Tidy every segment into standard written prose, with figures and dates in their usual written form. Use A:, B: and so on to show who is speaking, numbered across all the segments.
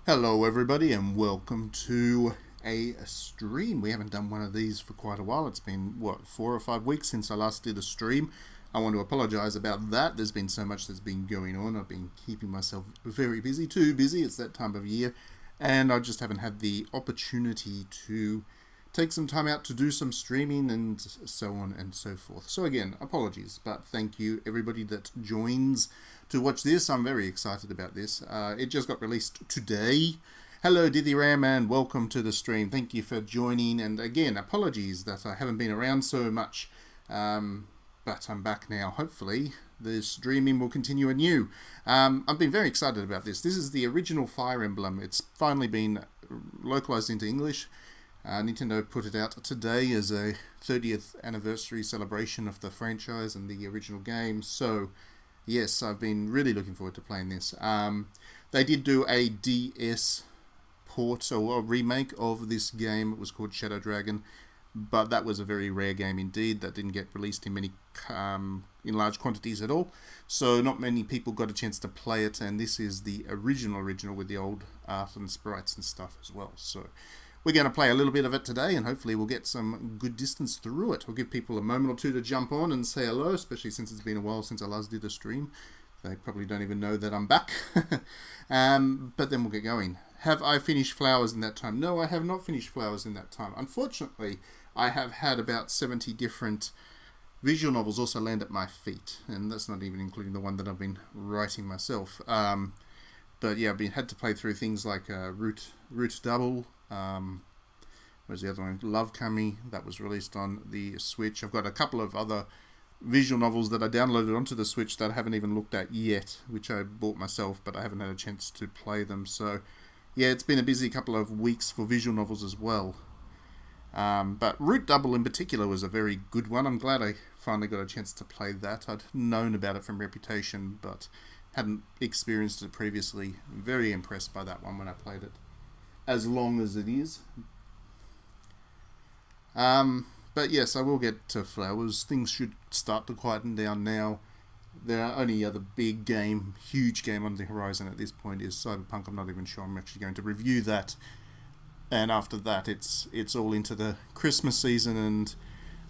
A: Hello everybody and welcome to a stream. We haven't done one of these for quite a while. It's been, 4 or 5 weeks since I last did a stream. I want to apologise about that. There's been so much that's been going on. I've been keeping myself very busy, too busy. It's that time of year. And I just haven't had the opportunity to take some time out to do some streaming and so on and so forth. So again, apologies, but thank you everybody that joins to watch this. I'm very excited about this. It just got released today. Hello Diddy Ram and welcome to the stream. Thank you for joining, and again, apologies that I haven't been around so much, but I'm back now. Hopefully the streaming will continue anew. I've been very excited about this. This is the original Fire Emblem. It's finally been localized into English. Nintendo put it out today as a 30th anniversary celebration of the franchise and the original game. So, yes, I've been really looking forward to playing this. They did do a DS port or a remake of this game. It was called Shadow Dragon, but that was a very rare game indeed. That didn't get released in in large quantities at all. So not many people got a chance to play it, and this is the original with the old art and sprites and stuff as well. So we're going to play a little bit of it today, and hopefully we'll get some good distance through it. I'll give people a moment or two to jump on and say hello, especially since it's been a while since I last did a stream. They probably don't even know that I'm back. But then we'll get going. Have I finished Flowers in that time? No, I have not finished Flowers in that time. Unfortunately, I have had about 70 different visual novels also land at my feet, and that's not even including the one that I've been writing myself. But yeah, I've had to play through things like Root Double. Where's the other one? Love Kami, that was released on the Switch. I've got a couple of other visual novels that I downloaded onto the Switch that I haven't even looked at yet, which I bought myself, but I haven't had a chance to play them. So yeah, it's been a busy couple of weeks for visual novels as well. But Root Double in particular was a very good one. I'm glad I finally got a chance to play that. I'd known about it from reputation, but hadn't experienced it previously. Very impressed by that one when I played it, as long as it is. But yes, I will get to Flowers. Things should start to quieten down now. The only other big game, huge game on the horizon at this point is Cyberpunk. I'm not even sure I'm actually going to review that. And after that, it's all into the Christmas season and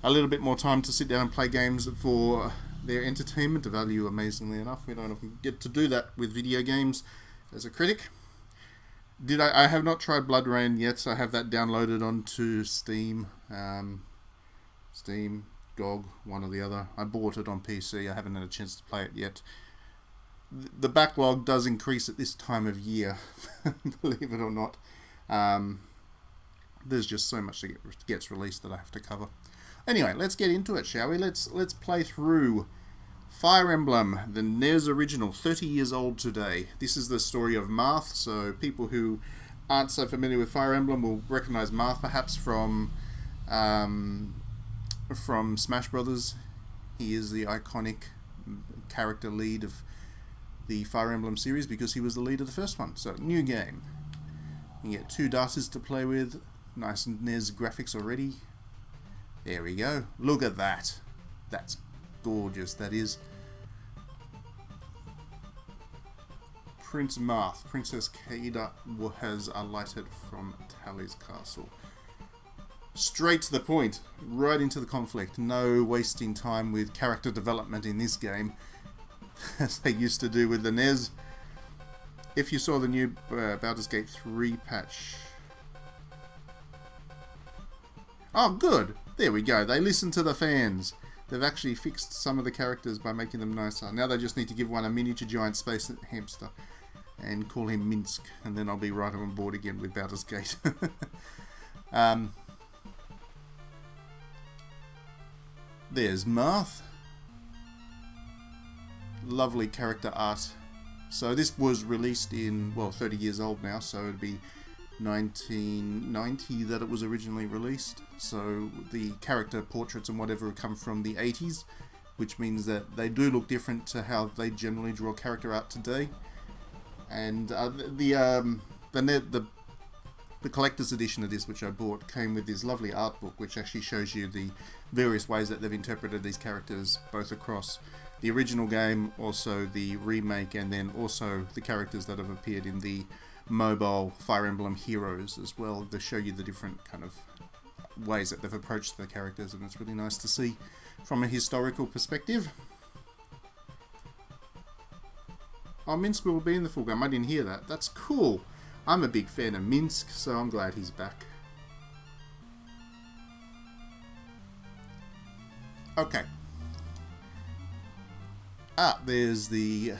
A: a little bit more time to sit down and play games for their entertainment value, amazingly enough. We don't often get to do that with video games as a critic. I have not tried Blood Rain yet. I have that downloaded onto Steam. Steam, GOG, one or the other. I bought it on PC. I haven't had a chance to play it yet. The backlog does increase at this time of year, believe it or not. There's just so much that gets released that I have to cover. Anyway, let's get into it, shall we? Let's play through Fire Emblem, the NES original, 30 years old today. This is the story of Marth, so people who aren't so familiar with Fire Emblem will recognize Marth perhaps from Smash Brothers. He is the iconic character lead of the Fire Emblem series because he was the lead of the first one. So, new game. You get 2 daughters to play with. Nice NES graphics already. There we go. Look at that. That's gorgeous, that is. Prince Marth. Princess Kaida has alighted from Tally's castle. Straight to the point. Right into the conflict. No wasting time with character development in this game, as they used to do with the NES. If you saw the new Baldur's Gate 3 patch... Oh, good! There we go. They listened to the fans. They've actually fixed some of the characters by making them nicer. Now they just need to give one a miniature giant space hamster and call him Minsk, and then I'll be right on board again with Baldur's Gate. There's Marth. Lovely character art. So this was released in, 30 years old now, so it'd be 1990 that it was originally released. So the character portraits and whatever come from the 80s, which means that they do look different to how they generally draw character art today. And the collector's edition of this, which I bought, came with this lovely art book, which actually shows you the various ways that they've interpreted these characters, both across the original game, also the remake, and then also the characters that have appeared in the mobile Fire Emblem heroes as well. They show you the different kind of ways that they've approached the characters, and it's really nice to see from a historical perspective. Oh, Minsk will be in the full game. I didn't hear that. That's cool. I'm a big fan of Minsk, so I'm glad he's back. Okay. Ah, there's the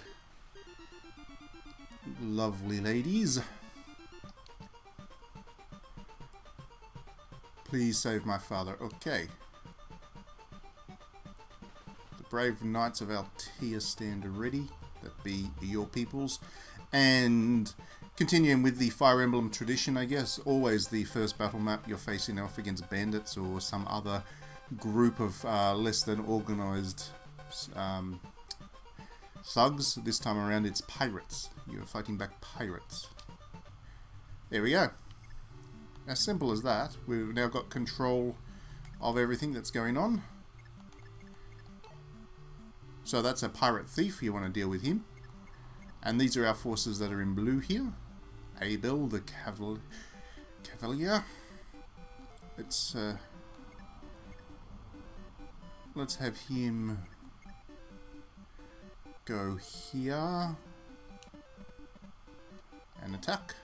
A: lovely ladies. Please save my father. Okay. The brave knights of Altea stand ready. That be your peoples. And continuing with the Fire Emblem tradition, I guess, always the first battle map you're facing off against bandits or some other group of less than organized thugs. This time around it's pirates. You're fighting back pirates. There we go. As simple as that. We've now got control of everything that's going on. So that's a pirate thief. You want to deal with him. And these are our forces that are in blue here. Abel, the cavalier. Let's have him go here and attack.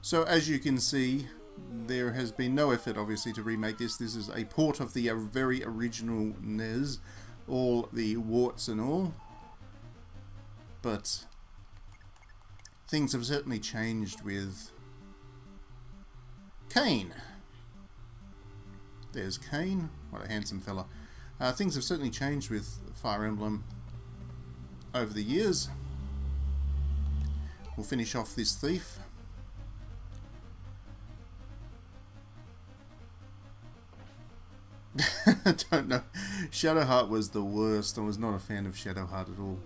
A: So as you can see, there has been no effort obviously to remake this. This is a port of the very original NES, all the warts and all. But things have certainly changed with Cain. There's Cain. What a handsome fella. Things have certainly changed with Fire Emblem over the years. We'll finish off this thief. I don't know. Shadowheart was the worst. I was not a fan of Shadowheart at all.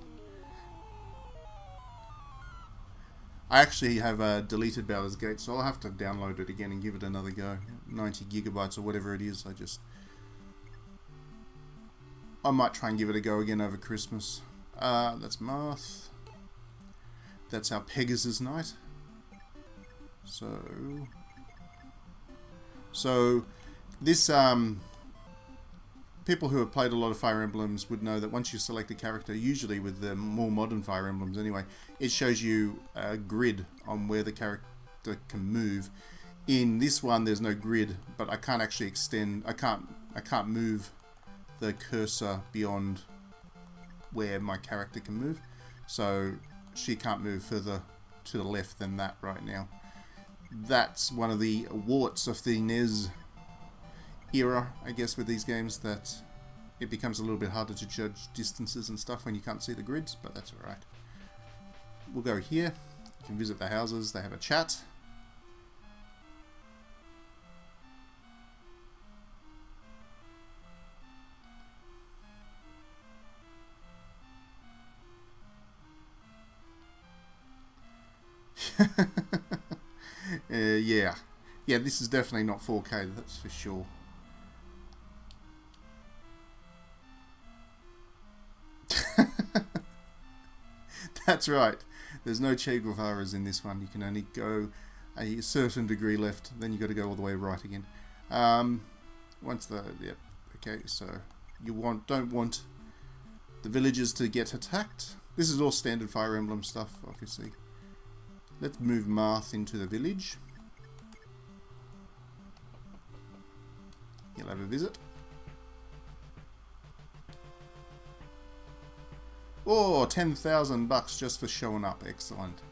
A: I actually have deleted Baldur's Gate, so I'll have to download it again and give it another go. 90 gigabytes or whatever it is. I might try and give it a go again over Christmas. That's Marth. That's our Pegasus Knight. So this people who have played a lot of Fire Emblems would know that once you select a character, usually with the more modern Fire Emblems anyway, it shows you a grid on where the character can move. In this one, there's no grid, but I can't actually extend. I can't move the cursor beyond where my character can move, so she can't move further to the left than that right now. That's one of the warts of the NES era, I guess, with these games, that it becomes a little bit harder to judge distances and stuff when you can't see the grids, but that's alright. We'll go here. You can visit the houses, they have a chat. Yeah, this is definitely not 4K, that's for sure. That's right. There's no Che Guevara's in this one. You can only go a certain degree left, then you got to go all the way right again. Okay, so you don't want the villagers to get attacked. This is all standard Fire Emblem stuff, obviously. Let's move Marth into the village. He'll have a visit. Oh, 10,000 bucks just for showing up. Excellent.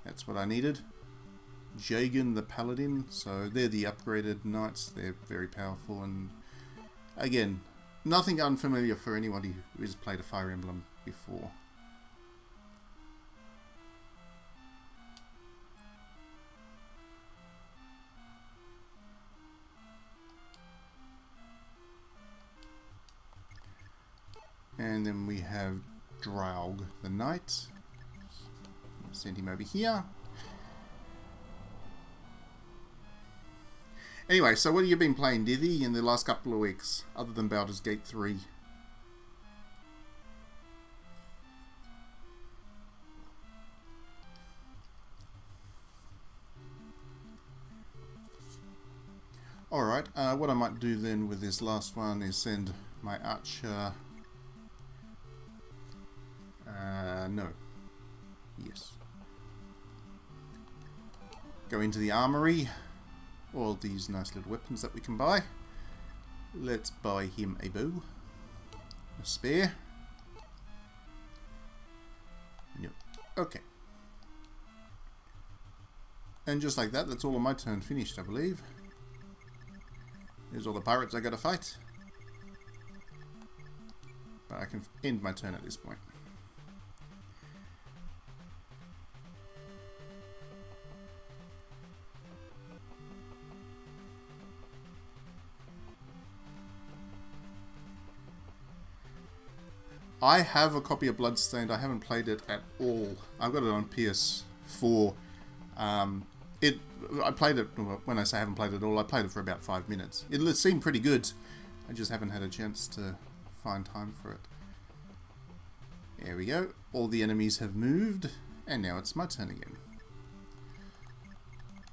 A: That's what I needed. Jagan the Paladin. So they're the upgraded knights. They're very powerful, and again, nothing unfamiliar for anybody who has played a Fire Emblem before. And then we have Draug the Knight. Send him over here. Anyway, so what have you been playing, Dithy, in the last couple of weeks, other than Baldur's Gate 3? Alright, what I might do then with this last one is send my archer... no. Yes. Go into the armory. All these nice little weapons that we can buy. Let's buy him a bow. A spear. No. Okay. And just like that, that's all of my turn finished, I believe. There's all the pirates I gotta fight. But I can end my turn at this point. I have a copy of Bloodstained. I haven't played it at all. I've got it on PS4. I played it, when I say I haven't played it at all, I played it for about 5 minutes. It seemed pretty good. I just haven't had a chance to find time for it. There we go. All the enemies have moved. And now it's my turn again.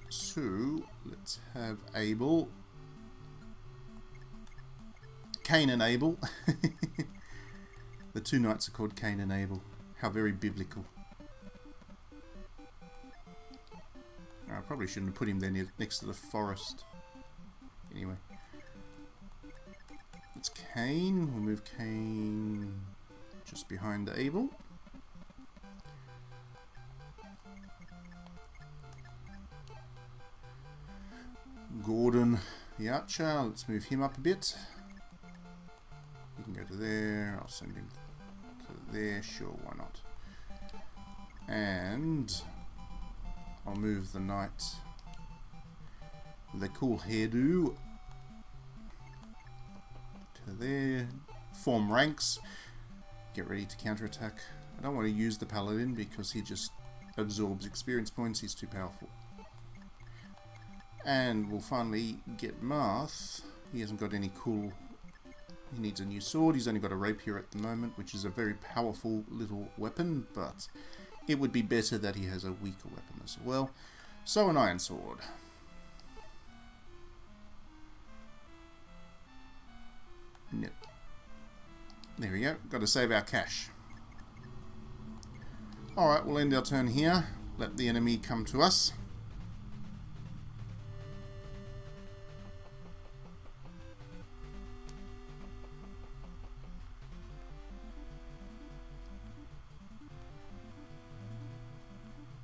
A: So, let's have Abel. Cain and Abel. The two knights are called Cain and Abel. How very biblical. I probably shouldn't have put him there next to the forest. Anyway. It's Cain. We'll move Cain just behind Abel. Gordon the archer. Let's move him up a bit. You can go to there. I'll send him to there. Sure, why not? And I'll move the knight with a cool hairdo to there. Form ranks. Get ready to counterattack. I don't want to use the paladin because he just absorbs experience points. He's too powerful. And we'll finally get Marth. He hasn't got any cool... He needs a new sword. He's only got a rapier at the moment, which is a very powerful little weapon, but it would be better that he has a weaker weapon as well. So an iron sword. No. There we go. Got to save our cash. Alright, we'll end our turn here. Let the enemy come to us.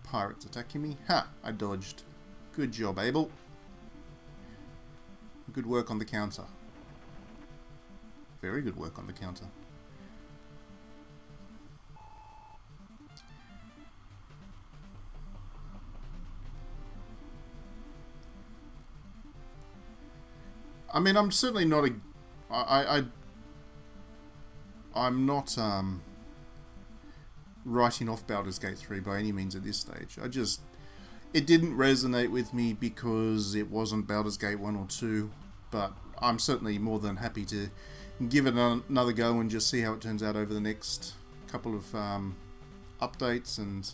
A: Pirates attacking me. Ha! I dodged. Good job, Abel. Good work on the counter. Very good work on the counter. I mean, I'm certainly not a... I'm not, writing off Baldur's Gate 3 by any means at this stage. It didn't resonate with me because it wasn't Baldur's Gate 1 or 2, but I'm certainly more than happy to give it another go and just see how it turns out over the next couple of updates, and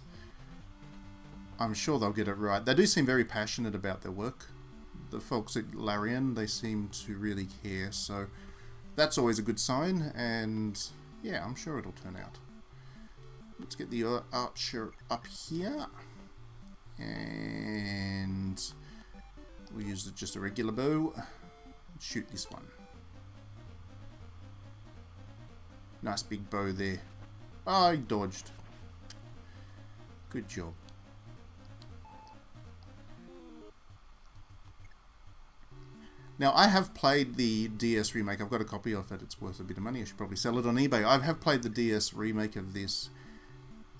A: I'm sure they'll get it right. They do seem very passionate about their work. The folks at Larian, they seem to really care, so that's always a good sign, and yeah, I'm sure it'll turn out. Let's get the archer up here, and we'll use just a regular bow. Shoot this one. Nice big bow there. Oh, I dodged. Good job. Now, I have played the DS remake. I've got a copy of it. It's worth a bit of money. I should probably sell it on eBay. I have played the DS remake of this,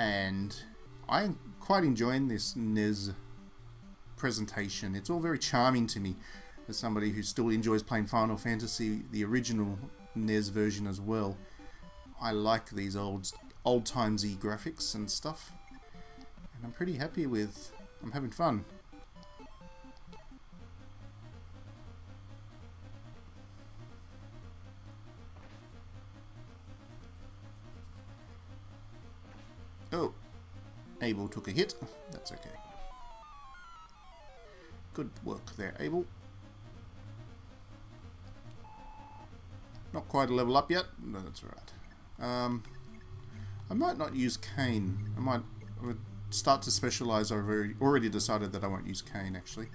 A: and I'm quite enjoying this NES presentation. It's all very charming to me as somebody who still enjoys playing Final Fantasy, the original NES version as well. I like these old-timesy graphics and stuff. I'm pretty happy with. I'm having fun. Oh, Abel took a hit. That's okay. Good work there, Abel. Not quite a level up yet, but that's alright. I might not use Cain. I might start to specialise. I've already decided that I won't use Cain, actually.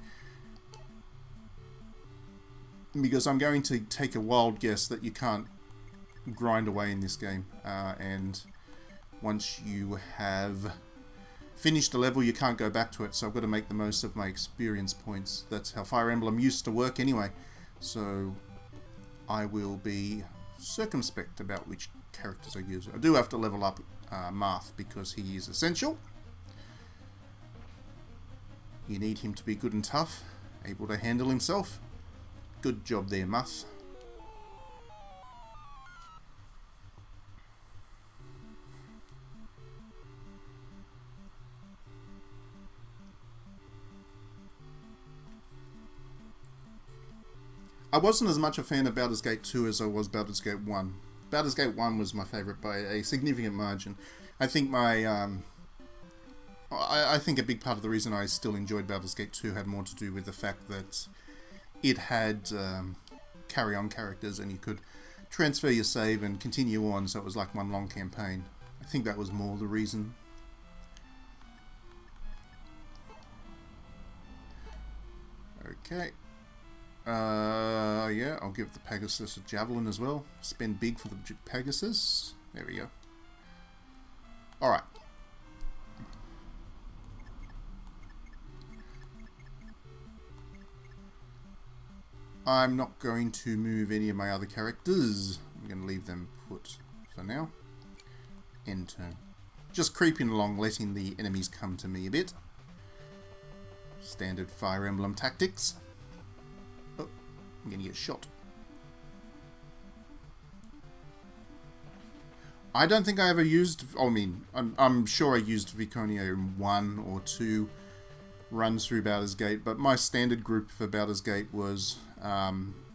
A: Because I'm going to take a wild guess that you can't grind away in this game. And once you have finished a level, you can't go back to it. So I've got to make the most of my experience points. That's how Fire Emblem used to work anyway. So I will be circumspect about which characters I use. I do have to level up Marth because he is essential. You need him to be good and tough, able to handle himself. Good job there, Marth. I wasn't as much a fan of Baldur's Gate 2 as I was Baldur's Gate 1. Baldur's Gate 1 was my favourite by a significant margin. I think I think a big part of the reason I still enjoyed Baldur's Gate 2 had more to do with the fact that it had carry-on characters and you could transfer your save and continue on, so it was like one long campaign. I think that was more the reason. Okay. Yeah, I'll give the Pegasus a javelin as well. Spend big for the Pegasus. There we go. Alright. I'm not going to move any of my other characters. I'm going to leave them put for now. End turn. Just creeping along, letting the enemies come to me a bit. Standard Fire Emblem tactics. Oh, I'm going to get shot. I don't think I ever used... I mean, I'm sure I used Viconia in 1 or 2 runs through Baldur's Gate, but my standard group for Baldur's Gate was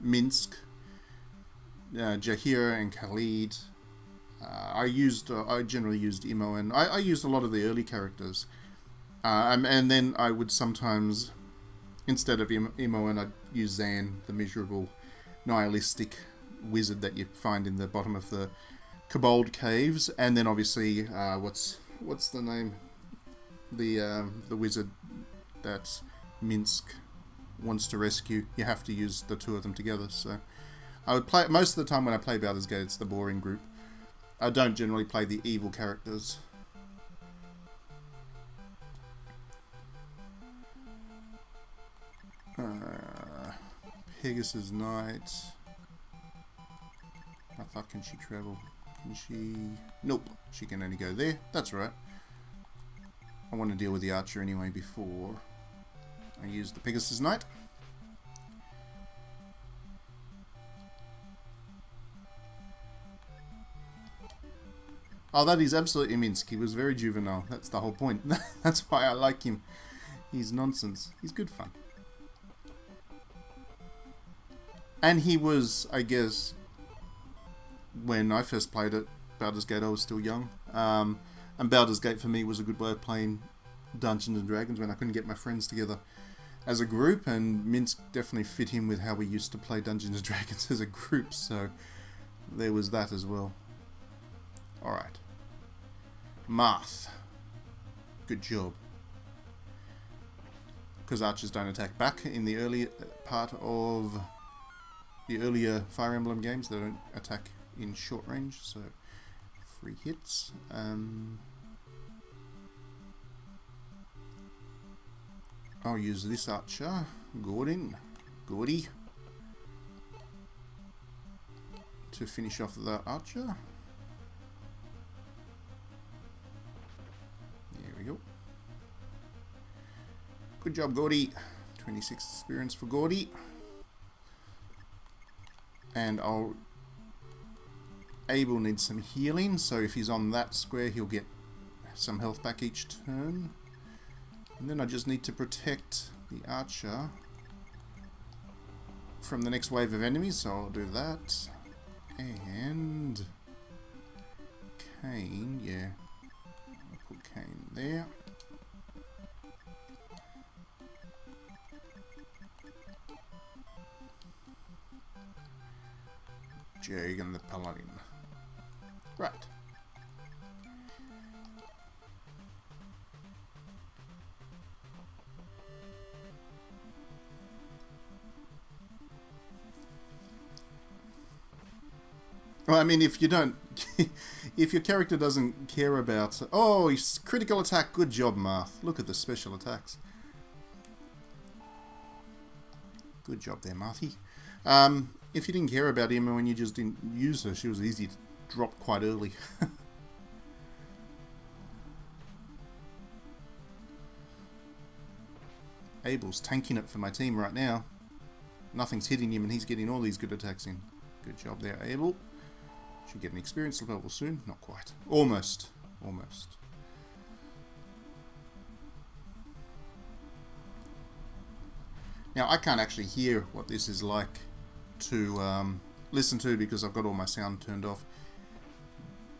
A: Minsk, Jahir and Khalid. I generally used Imo, and I used a lot of the early characters. And then I would sometimes, instead of Imo, and I'd use Zan, the miserable, nihilistic wizard that you find in the bottom of the Kobold Caves, and then obviously, what's the name? The wizard that Minsk wants to rescue. You have to use the two of them together. So I would play most of the time when I play Baldur's Gate. It's the boring group. I don't generally play the evil characters. Pegasus Knight. How far can she travel? Can she... Nope. She can only go there. That's right. I want to deal with the archer anyway before I use the Pegasus Knight. Oh, that is absolutely Minsk. He was very juvenile. That's the whole point. That's why I like him. He's nonsense. He's good fun. And he was, I guess, when I first played it, Baldur's Gate, I was still young. And Baldur's Gate for me was a good way of playing Dungeons and Dragons when I couldn't get my friends together as a group, and Minsk definitely fit in with how we used to play Dungeons and Dragons as a group, so there was that as well. Alright. Marth. Good job. Because archers don't attack back in the early part of the earlier Fire Emblem games, they don't attack in short range, so 3 hits. I'll use this archer, Gordon, Gordy, to finish off the archer. There we go. Good job, Gordy. 26 experience for Gordy. And Abel needs some healing, so if he's on that square, he'll get some health back each turn. And then I just need to protect the archer from the next wave of enemies, so I'll do that. And Cain, yeah. I'll put Cain there. Jag and the Paladin. Right. Well, I mean, if you don't, if your character doesn't care about, oh, he's critical attack, good job, Marth. Look at the special attacks. Good job there, Marthy. If you didn't care about him and when you just didn't use her, she was easy to drop quite early. Abel's tanking it for my team right now. Nothing's hitting him and he's getting all these good attacks in. Good job there, Abel. Should get an experience level soon. Not quite. Almost. Almost. Now, I can't actually hear what this is like to listen to because I've got all my sound turned off.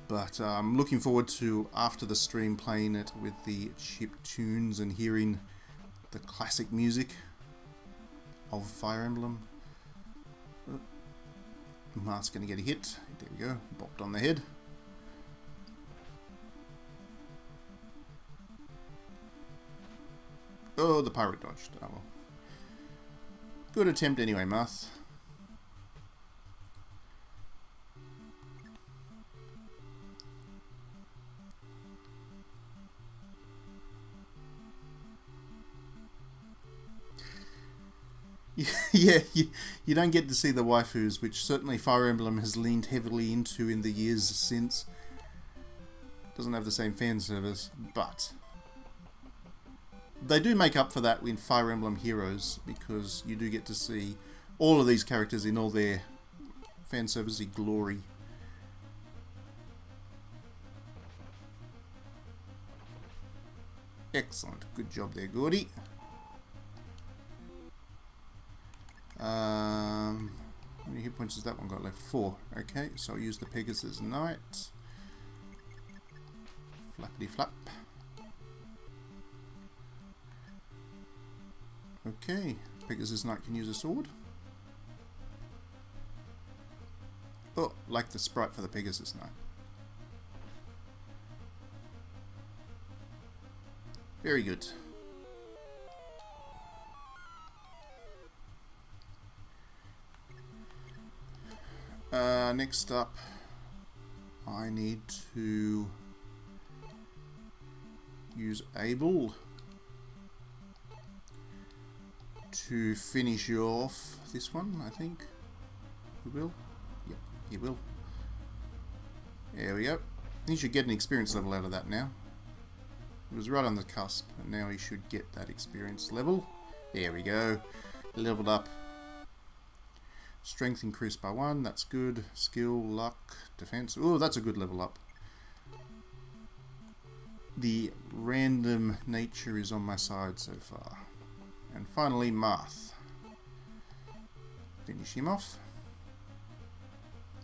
A: But I'm looking forward to, after the stream, playing it with the chip tunes and hearing the classic music of Fire Emblem. Marth's going to get a hit. There we go. Bopped on the head. Oh, the pirate dodged. Oh well. Good attempt anyway, Marth. Yeah, you don't get to see the waifus, which certainly Fire Emblem has leaned heavily into in the years since. Doesn't have the same fan service, but they do make up for that in Fire Emblem Heroes, because you do get to see all of these characters in all their fan servicey glory. Excellent. Good job there, Gordy. How many hit points has that one got left? 4. Okay, so I'll use the Pegasus Knight. Flappity flap. Okay, Pegasus Knight can use a sword. Oh, like the sprite for the Pegasus Knight. Very good. Next up, I need to use Abel to finish off this one, I think. He will? Yep, he will. There we go. He should get an experience level out of that now. It was right on the cusp, and now he should get that experience level. There we go. Leveled up. Strength increased by 1, that's good. Skill, luck, defense. Oh, that's a good level up. The random nature is on my side so far. And finally, Marth. Finish him off.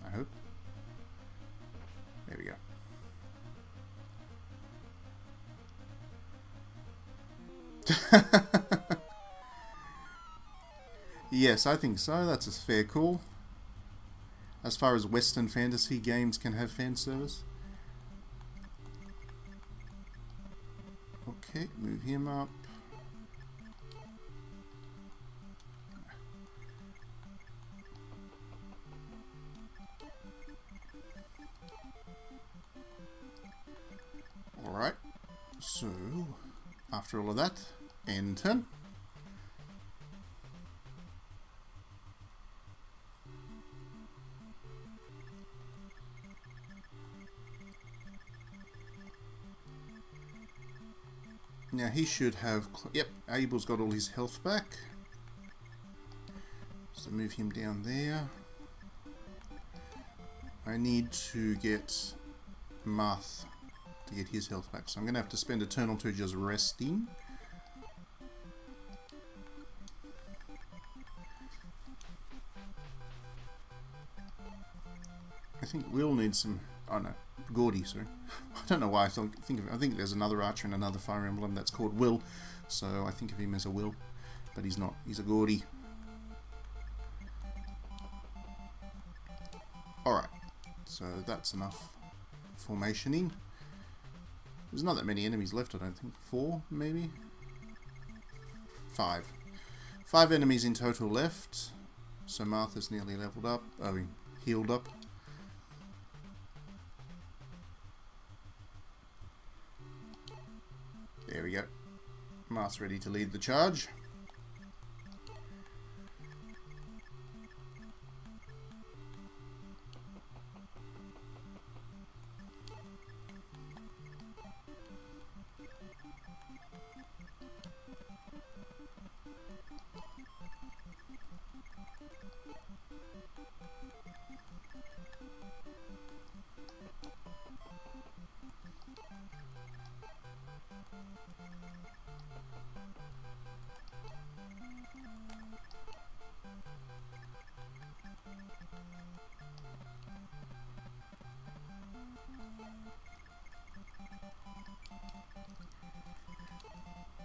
A: I hope. There we go. Yes, I think so. That's a fair call. As far as Western fantasy games can have fan service. Okay, move him up. Alright, so after all of that, end turn. Now he should have, yep, Abel's got all his health back. So move him down there. I need to get Marth to get his health back. So I'm going to have to spend a turn or two just resting. think Will needs some... Oh no, Gordy, sorry. I don't know why I think of it. I think there's another archer in another Fire Emblem that's called Will, so I think of him as a Will, but he's not. He's a Gordy. Alright, so that's enough formation in. There's not that many enemies left, I don't think. 4, maybe? 5. 5 enemies in total left. So Martha's nearly leveled up. Oh, healed up. There we go. Marth's ready to lead the charge.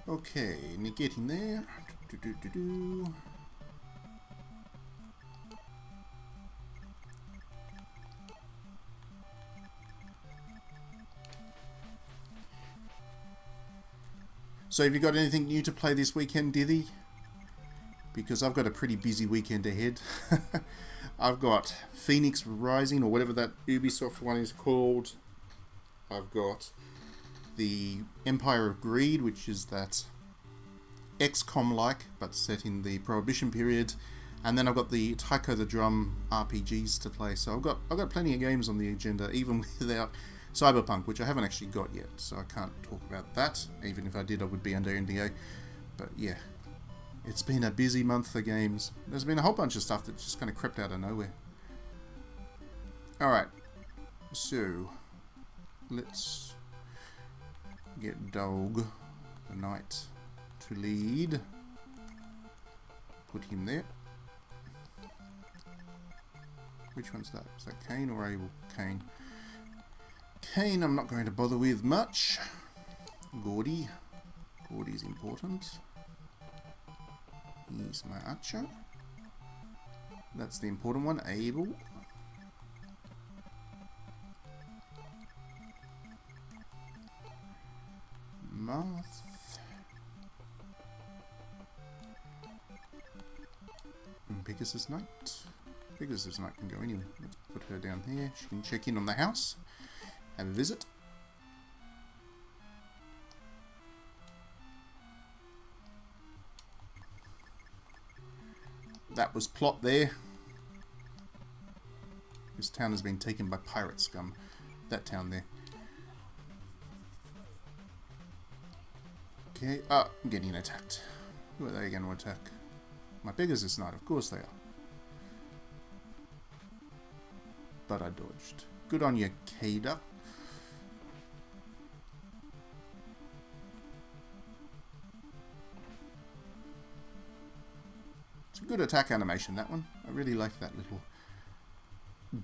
A: Okay, getting there. So have you got anything new to play this weekend, Dithy? Because I've got a pretty busy weekend ahead. I've got Phoenix Rising, or whatever that Ubisoft one is called. I've got the Empire of Greed, which is that XCOM-like, but set in the Prohibition period. And then I've got the Taiko the Drum RPGs to play. So I've got plenty of games on the agenda, even without Cyberpunk, which I haven't actually got yet. So I can't talk about that. Even if I did, I would be under NDA. But yeah, it's been a busy month for games. There's been a whole bunch of stuff that just kind of crept out of nowhere. Alright, so let's get Dog the Knight to lead. Put him there. Which one's that? Is that Kane or Abel? Kane. Kane I'm not going to bother with much. Gordy. Gordy's important. He's my archer. That's the important one. Abel. Marth. And Pegasus Knight. Pegasus Knight can go anywhere. Let's put her down here. She can check in on the house. Have a visit. That was plot there. This town has been taken by pirate scum. That town there. Okay, I'm getting attacked. Who are they going to attack? My Pegasus Knight, of course they are. But I dodged. Good on you, Kada. It's a good attack animation, that one. I really like that little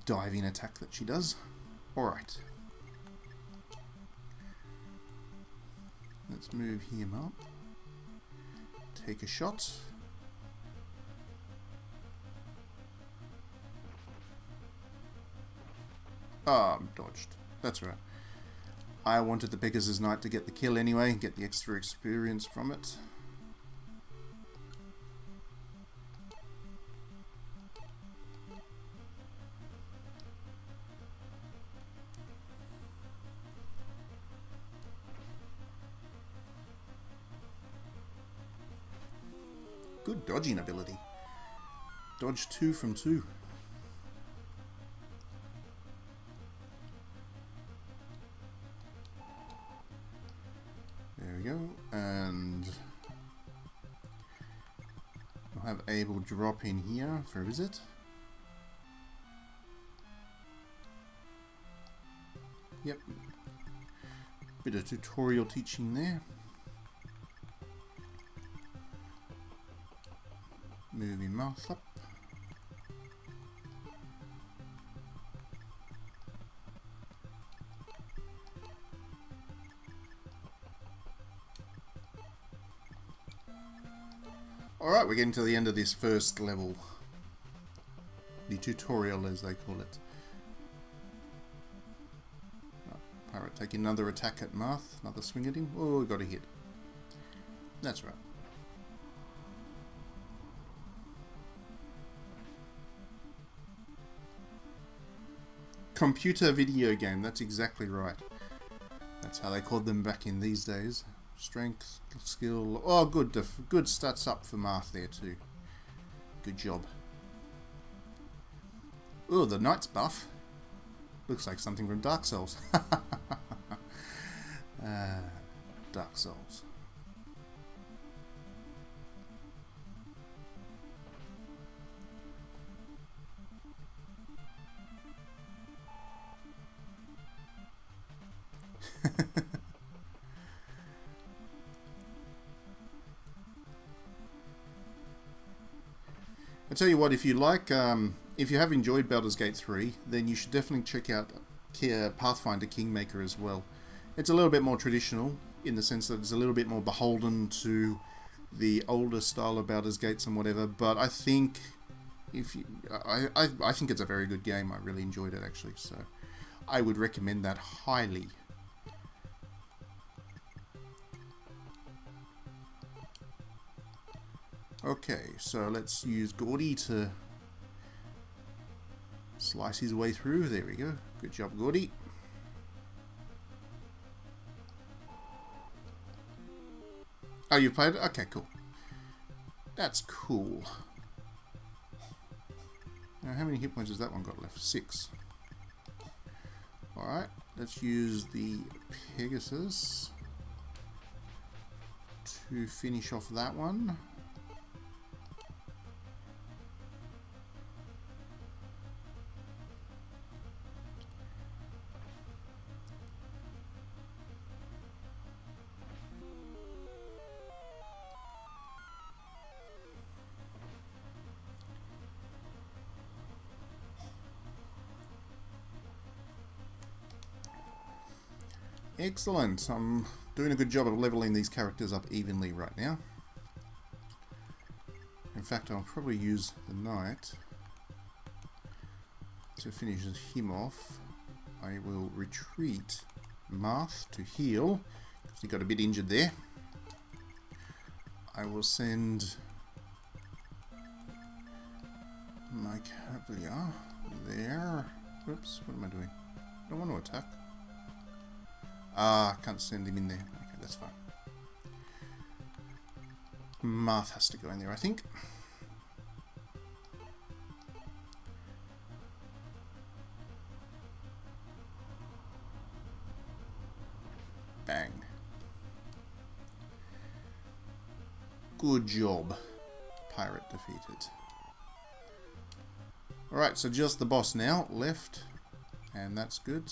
A: diving attack that she does. Alright. Let's move him up. Take a shot. Oh, I'm dodged. That's right. I wanted the Pegasus Knight to get the kill anyway, get the extra experience from it. Good dodging ability. Dodge 2 from 2. There we go. And we'll have Abel drop in here for a visit. Yep. Bit of tutorial teaching there. Moving mouth up. we're getting to the end of this first level. The tutorial, as they call it. Oh, pirate taking another attack at Marth. Another swing at him. Oh, we got a hit. That's right. Computer video game. That's exactly right. That's how they called them back in these days. Strength, skill. Oh, good. Good stats up for Marth there too. Good job. Oh, the Knight's buff. Looks like something from Dark Souls. Dark Souls. I tell you what, if you like, if you have enjoyed Baldur's Gate 3, then you should definitely check out Pathfinder Kingmaker as well. It's a little bit more traditional in the sense that it's a little bit more beholden to the older style of Baldur's Gates and whatever. But I think I think it's a very good game. I really enjoyed it actually, so I would recommend that highly. Okay, so let's use Gordy to slice his way through. There we go. Good job, Gordy. Oh, you played it? Okay, cool. That's cool. Now, how many hit points has that one got left? 6. Alright, let's use the Pegasus to finish off that one. Excellent. I'm doing a good job of leveling these characters up evenly right now. In fact, I'll probably use the Knight to finish him off. I will retreat Marth to heal, because he got a bit injured there. I will send my Cavalier there. Oops, what am I doing? I don't want to attack. Ah, I can't send him in there. Okay, that's fine. Marth has to go in there, I think. Bang. Good job. Pirate defeated. Alright, so just the boss now left. And that's good.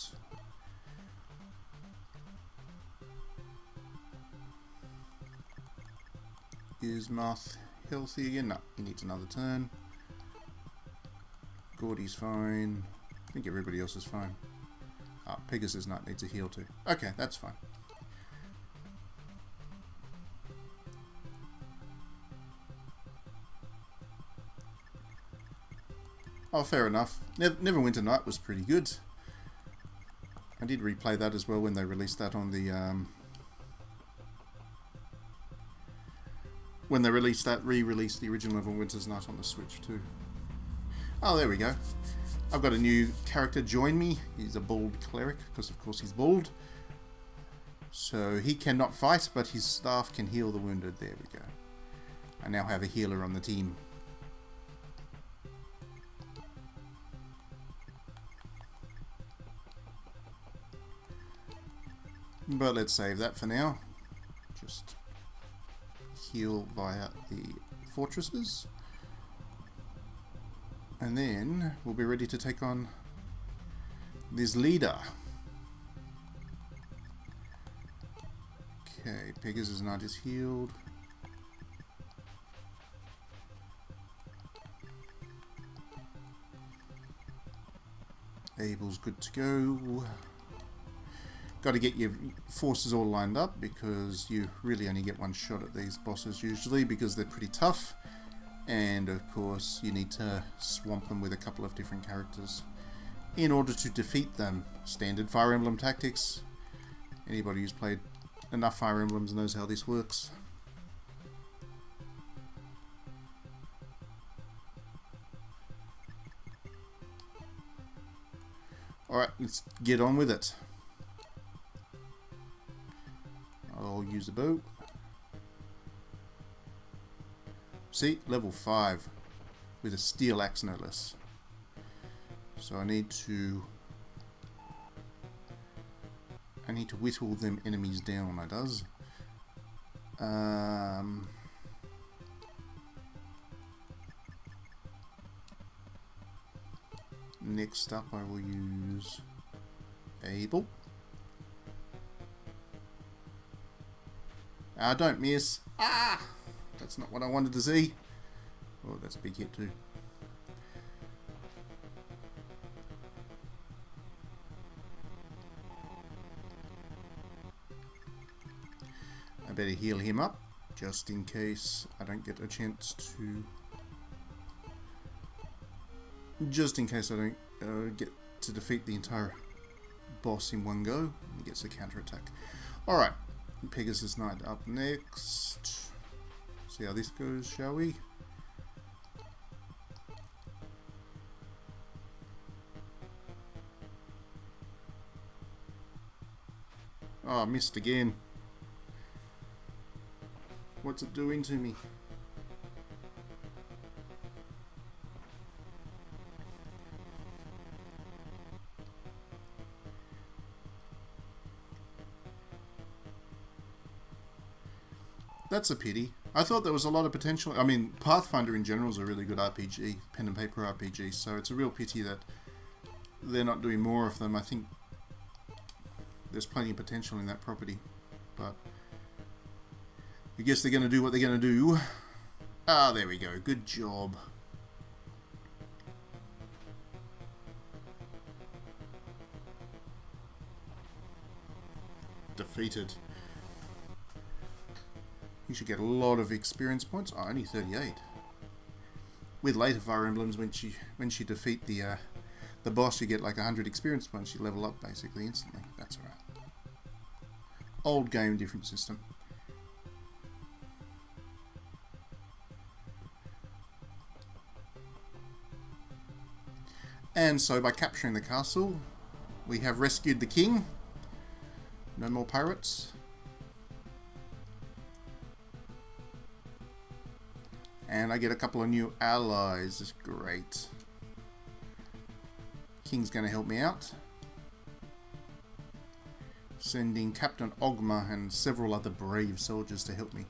A: Is Marth healthy again? No, he needs another turn. Gordy's fine. I think everybody else is fine. Ah, Pegasus Knight needs a heal too. Okay, that's fine. Oh, fair enough. Neverwinter Night was pretty good. I did replay that as well when they released that on the when they re-released the original Neverwinter's Night on the Switch too. Oh, there we go. I've got a new character join me. He's a bald cleric, because of course he's bald. So he cannot fight, but his staff can heal the wounded. There we go. I now have a healer on the team. But let's save that for now. Just heal via the fortresses, and then we'll be ready to take on this leader. Okay, Pegasus Knight is healed. Abel's good to go. Got to get your forces all lined up, because you really only get one shot at these bosses usually, because they're pretty tough And of course you need to swamp them with a couple of different characters in order to defeat them. Standard Fire Emblem tactics. Anybody who's played enough Fire Emblems knows how this works. Alright, let's get on with it. I'll use a bow. See, level 5 with a steel axe no less. So I need to whittle them enemies down, I does. Next up I will use Able. Don't miss. That's not what I wanted to see. Oh, that's a big hit too. I better heal him up, just in case I don't get a chance to... Just in case I don't get to defeat the entire boss in one go. He gets a counterattack. Alright, Pegasus Knight up next. See how this goes, shall we? Oh, I missed again. What's it doing to me? That's a pity. I thought there was a lot of potential. I mean, Pathfinder in general is a really good RPG, pen and paper RPG, so it's a real pity that they're not doing more of them. I think there's plenty of potential in that property, but I guess they're going to do what they're going to do. Ah, there we go. Good job. Defeated. You should get a lot of experience points. Oh, only 38. With later Fire Emblems, when you defeat the boss, you get like 100 experience points. You level up basically instantly. That's alright. Old game, different system. And so by capturing the castle, we have rescued the king. No more pirates. And I get a couple of new allies. That's great. King's going to help me out. Sending Captain Ogma and several other brave soldiers to help me.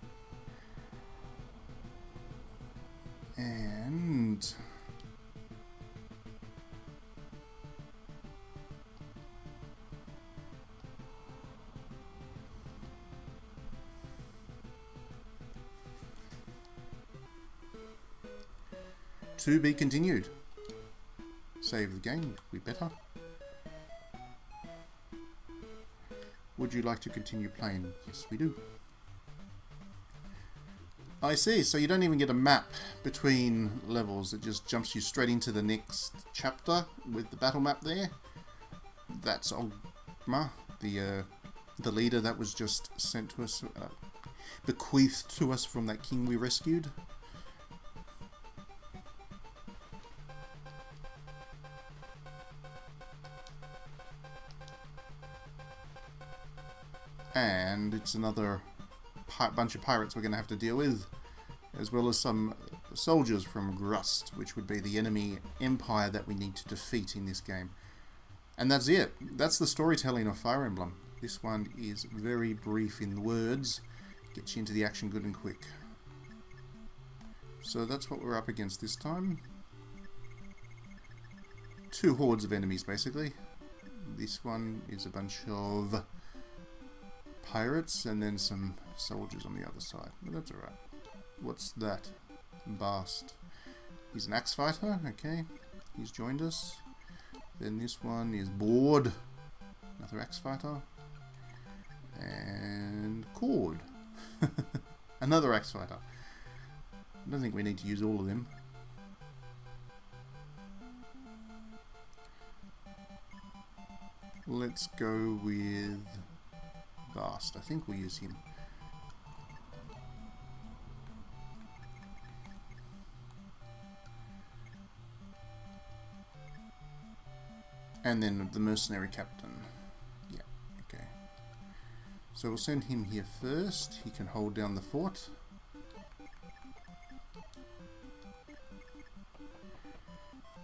A: And to be continued. Save the game, we better. Would you like to continue playing? Yes, we do. I see, so you don't even get a map between levels. It just jumps you straight into the next chapter with the battle map there. That's Ogma, the leader that was just sent to us, bequeathed to us from that king we rescued. And it's another bunch of pirates we're going to have to deal with, as well as some soldiers from Grust, which would be the enemy empire that we need to defeat in this game. And that's it. That's the storytelling of Fire Emblem. This one is very brief in the words, gets you into the action good and quick. So that's what we're up against this time. Two hordes of enemies, basically. This one is a bunch of pirates and then some soldiers on the other side, but that's alright. What's that? Bast. He's an axe fighter, okay. He's joined us. Then this one is Bored, another axe fighter. And Cord, another axe fighter. I don't think we need to use all of them. Let's go with Vast. I think we'll use him. And then the Mercenary Captain. Yeah, okay. So we'll send him here first. He can hold down the fort.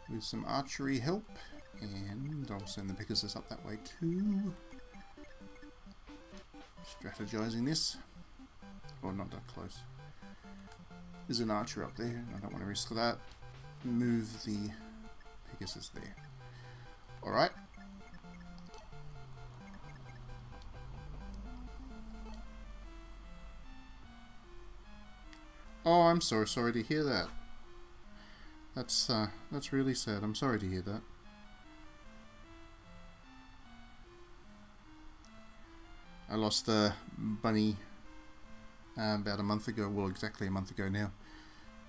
A: With some archery help. And I'll send the Pegasus up that way too. Strategizing this. Or not that close. There's an archer up there. I don't want to risk that. Move the Pegasus there. Alright. Oh, I'm so sorry to hear that. That's really sad. I'm sorry to hear that. I lost a bunny about a month ago. Well, exactly a month ago now.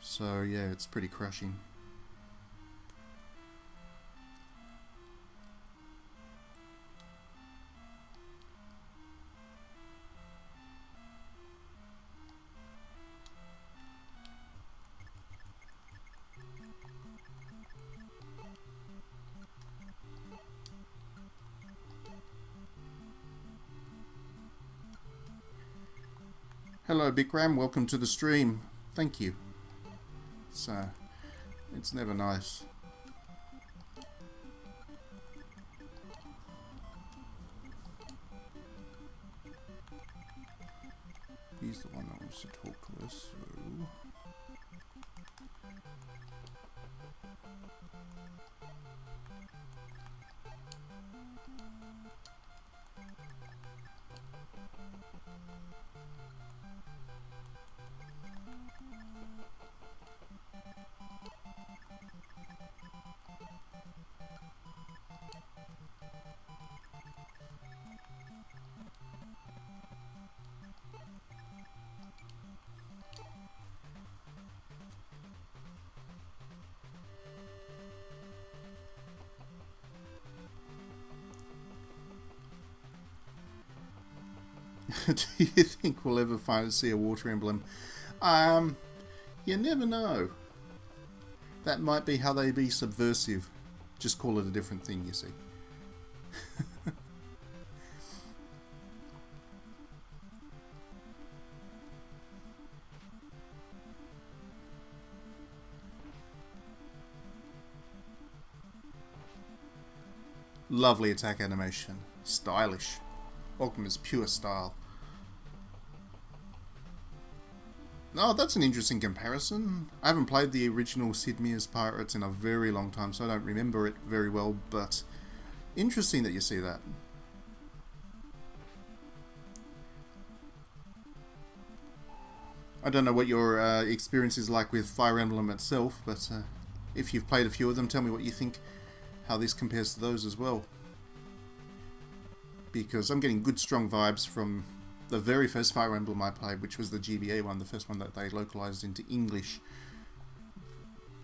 A: So yeah, it's pretty crushing. Hello Bikram, welcome to the stream. Thank you. It's never nice. He's the one that wants to talk to us, so... Do you think we'll ever see a water emblem? You never know. That might be how they be subversive. Just call it a different thing, you see. Lovely attack animation. Stylish. Ogma's pure style. Oh, that's an interesting comparison. I haven't played the original Sid Meier's Pirates in a very long time, so I don't remember it very well, but interesting that you see that. I don't know what your experience is like with Fire Emblem itself, but if you've played a few of them, tell me what you think, how this compares to those as well. Because I'm getting good strong vibes from the very first Fire Emblem I played, which was the GBA one, the first one that they localized into English.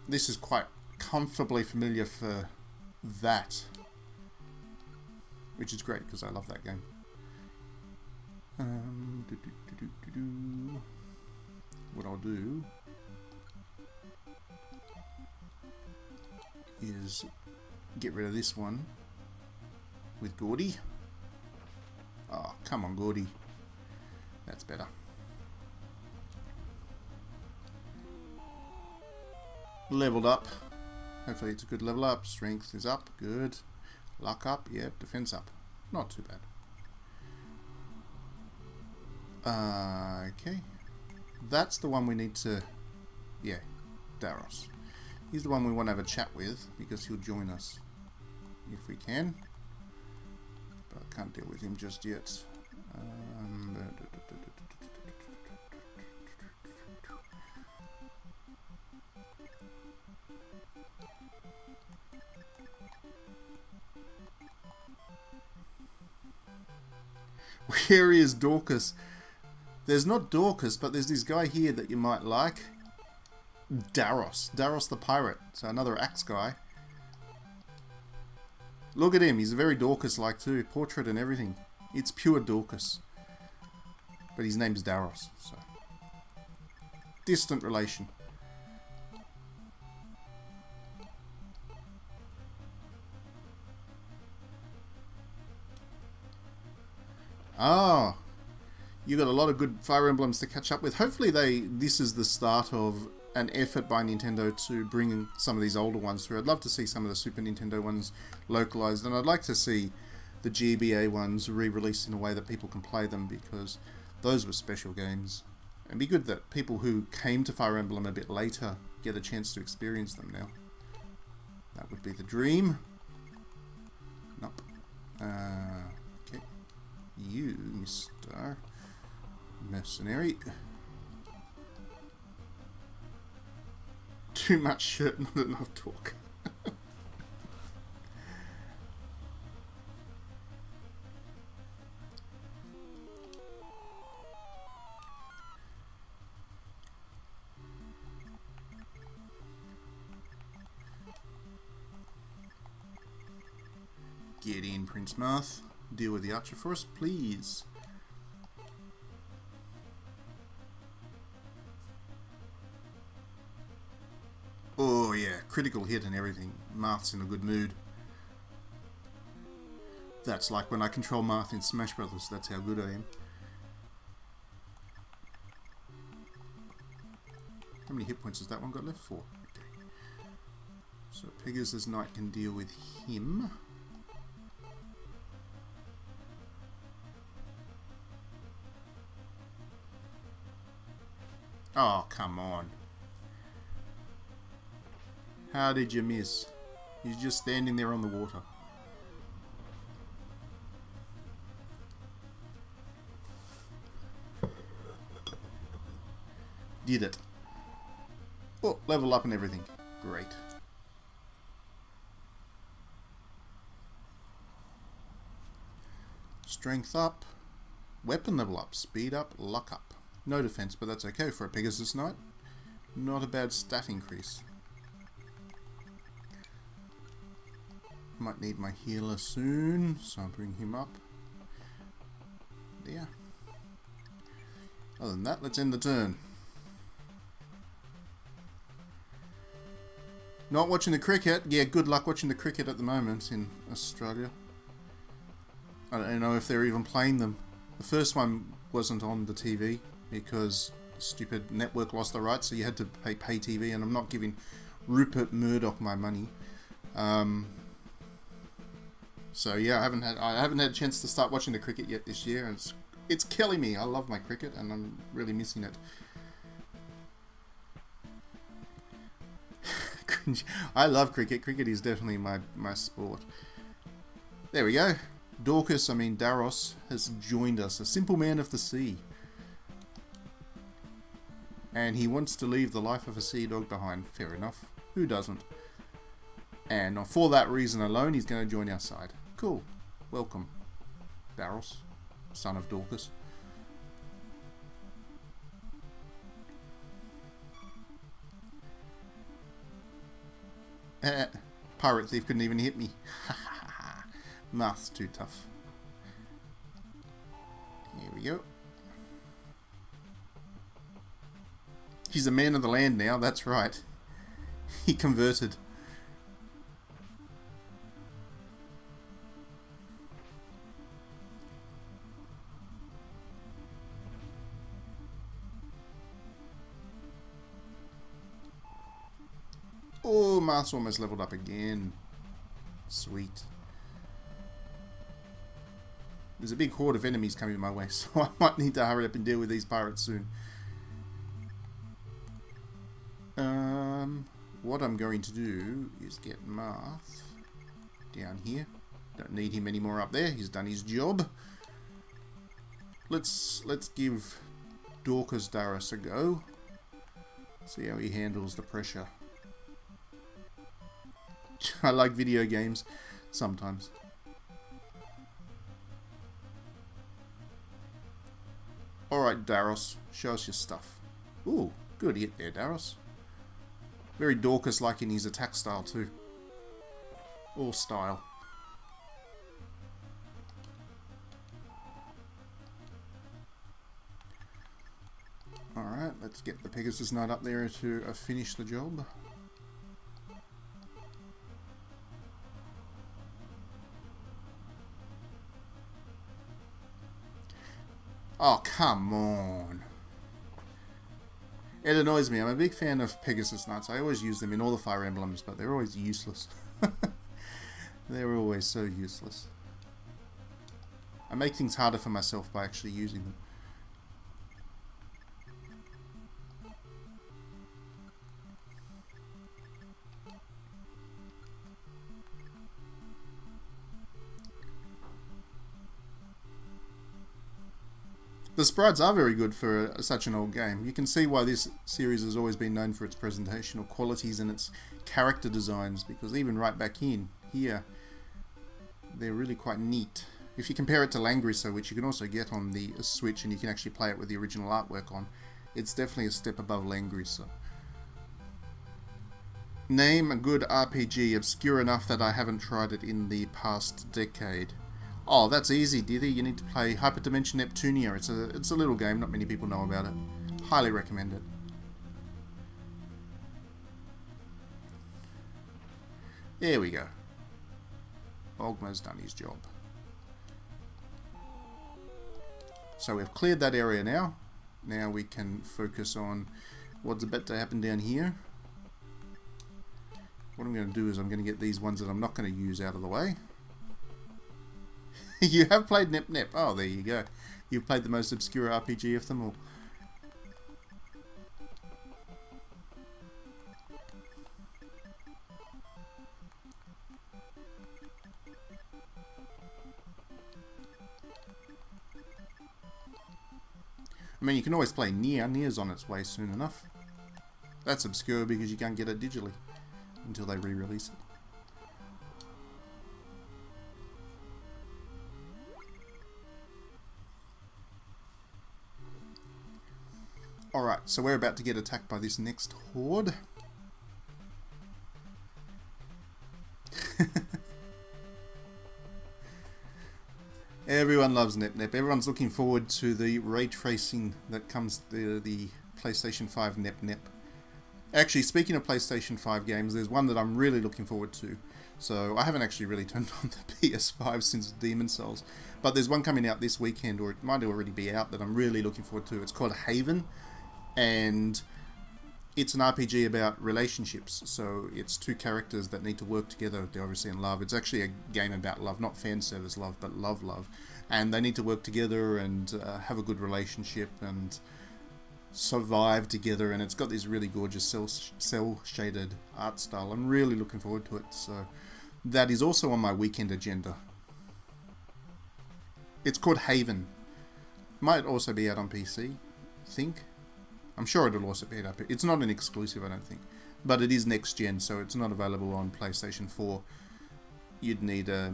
A: This is quite comfortably familiar for that, which is great because I love that game. What I'll do is get rid of this one with Gordy. Oh, come on, Gordy. That's better. Leveled up. Hopefully it's a good level up. Strength is up. Good. Luck up. Yep. Defense up. Not too bad. Okay. That's the one we need to... Yeah. Daros. He's the one we want to have a chat with because he'll join us if we can. But I can't deal with him just yet. Where is Dorcas? There's not Dorcas, but there's this guy here that you might like. Daros. Daros the pirate. So another axe guy. Look at him. He's very Dorcas-like too. Portrait and everything. It's pure Dorcas. But his name's Daros. So. Distant relation. Ah, you got a lot of good Fire Emblems to catch up with. Hopefully this is the start of an effort by Nintendo to bring some of these older ones through. I'd love to see some of the Super Nintendo ones localized, and I'd like to see the GBA ones re-released in a way that people can play them, because those were special games. It'd be good that people who came to Fire Emblem a bit later get a chance to experience them now. That would be the dream. Nope. Okay. You, Mr. Mercenary. Too much shirt, not enough talk. Get in, Prince Marth. Deal with the archer for us, please. Oh yeah, critical hit and everything. Marth's in a good mood. That's like when I control Marth in Smash Brothers. That's how good I am. How many hit points has that one got left? 4. Okay. So Pegasus Knight can deal with him. Oh, come on. How did you miss? He's just standing there on the water. Did it. Oh, level up and everything. Great. Strength up. Weapon level up. Speed up. Luck up. No defense, but that's okay for a Pegasus Knight. Not a bad stat increase. Might need my healer soon, so I'll bring him up. There. Other than that, let's end the turn. Not watching the cricket. Yeah, good luck watching the cricket at the moment in Australia. I don't know if they're even playing them. The first one wasn't on the TV because the stupid network lost the rights, so you had to pay TV, and I'm not giving Rupert Murdoch my money. So yeah, I haven't had a chance to start watching the cricket yet this year, and it's killing me. I love my cricket, and I'm really missing it. I love cricket. Cricket is definitely my sport. There we go. Daros has joined us, a simple man of the sea. And he wants to leave the life of a sea dog behind. Fair enough. Who doesn't? And for that reason alone, he's going to join our side. Cool. Welcome, Daros, son of Dorcas. Pirate thief couldn't even hit me. Marth's too tough. Here we go. He's a man of the land now, that's right. He converted. Oh, Marth's almost leveled up again. Sweet. There's a big horde of enemies coming my way, so I might need to hurry up and deal with these pirates soon. What I'm going to do is get Marth down here. Don't need him anymore up there. He's done his job. Let's give Dorcas Daros a go. See how he handles the pressure. I like video games sometimes. Alright, Daros, show us your stuff. Ooh, good hit there, Daros. Very Dorcas-like in his attack style too. All style. Alright, let's get the Pegasus Knight up there to finish the job. Oh, come on. It annoys me. I'm a big fan of Pegasus Knights. I always use them in all the Fire Emblems, but they're always useless. They're always so useless. I make things harder for myself by actually using them. The sprites are very good for such an old game. You can see why this series has always been known for its presentational qualities and its character designs, because even right back in here, they're really quite neat. If you compare it to Langrisser, which you can also get on the Switch and you can actually play it with the original artwork on, it's definitely a step above Langrisser. Name a good RPG, obscure enough that I haven't tried it in the past decade. Oh, that's easy, Diddy. You need to play Hyperdimension Neptunia. It's a little game, not many people know about it. Highly recommend it. There we go. Ogma's done his job. So we've cleared that area now. Now we can focus on what's about to happen down here. What I'm going to do is I'm going to get these ones that I'm not going to use out of the way. You have played Nep Nep. Oh, there you go. You've played the most obscure RPG of them all. I mean, you can always play Nier. Nier's on its way soon enough. That's obscure because you can't get it digitally until they re-release it. Alright, so we're about to get attacked by this next horde. Everyone loves Nep Nep. Everyone's looking forward to the ray tracing that comes to the PlayStation 5 Nep Nep. Actually, speaking of PlayStation 5 games, there's one that I'm really looking forward to. So, I haven't actually really turned on the PS5 since Demon's Souls. But there's one coming out this weekend, or it might already be out, that I'm really looking forward to. It's called Haven. And it's an RPG about relationships, so it's two characters that need to work together. They're obviously in love. It's actually a game about love, not fan service love, but love. And they need to work together and have a good relationship and survive together. And it's got this really gorgeous cel-shaded art style. I'm really looking forward to it. So that is also on my weekend agenda. It's called Haven. Might also be out on PC, I think. I'm sure it'll also be up. It's not an exclusive, I don't think. But it is next gen, so it's not available on PlayStation 4. You'd need a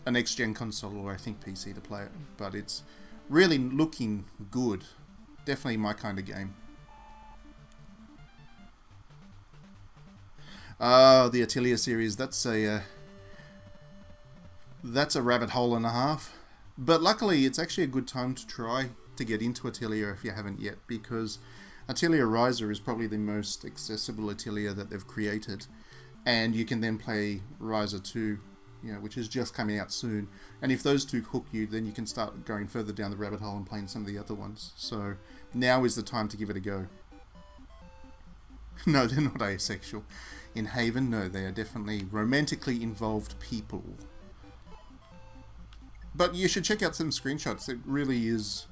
A: next gen console or I think PC to play it. But it's really looking good. Definitely my kind of game. The Atelier series, that's a rabbit hole and a half. But luckily, it's actually a good time to try to get into Atelier if you haven't yet, because Atelier Ryza is probably the most accessible Atelier that they've created, and you can then play Ryza 2, which is just coming out soon. And if those two hook you, then you can start going further down the rabbit hole and playing some of the other ones. So now is the time to give it a go. No, they're not asexual. In Haven, no, they are definitely romantically involved people. But you should check out some screenshots. It really is.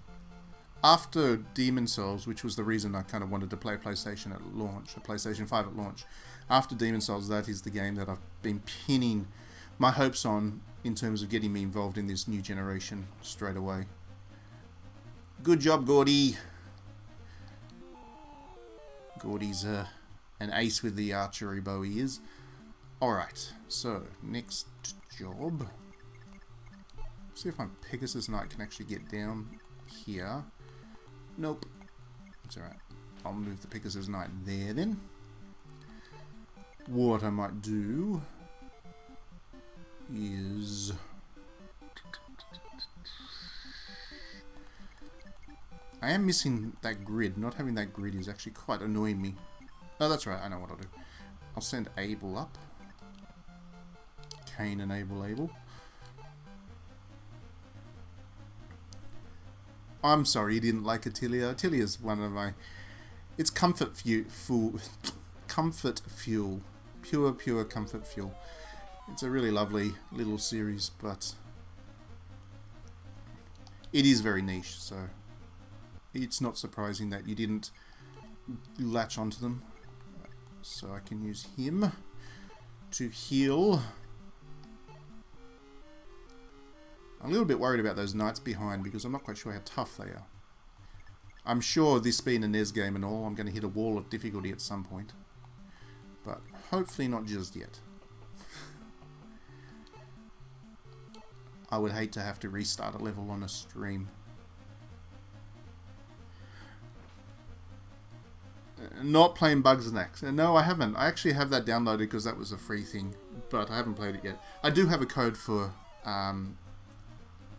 A: After Demon's Souls, which was the reason I kind of wanted to play PlayStation at launch, or PlayStation 5 at launch, after Demon's Souls, that is the game that I've been pinning my hopes on in terms of getting me involved in this new generation straight away. Good job, Gordy. Gordy's an ace with the archery bow, he is. Alright, so next job. See if my Pegasus Knight can actually get down here. Nope. It's alright. I'll move the Pegasus Knight there then. what I might do is... I am missing that grid. Not having that grid is actually quite annoying me. Oh, that's right. I know what I'll do. I'll send Abel up. Cain and Abel. I'm sorry you didn't like Attilia. Attilia's one of my... It's comfort fuel. Comfort fuel. Pure comfort fuel. It's a really lovely little series, but... it is very niche, so... it's not surprising that you didn't latch onto them. So I can use him to heal. I'm a little bit worried about those knights behind because I'm not quite sure how tough they are. I'm sure this being a NES game and all, I'm going to hit a wall of difficulty at some point. But hopefully not just yet. I would hate to have to restart a level on a stream. Not playing Bugs and Axe. No, I haven't. I actually have that downloaded because that was a free thing, but I haven't played it yet. I do have a code for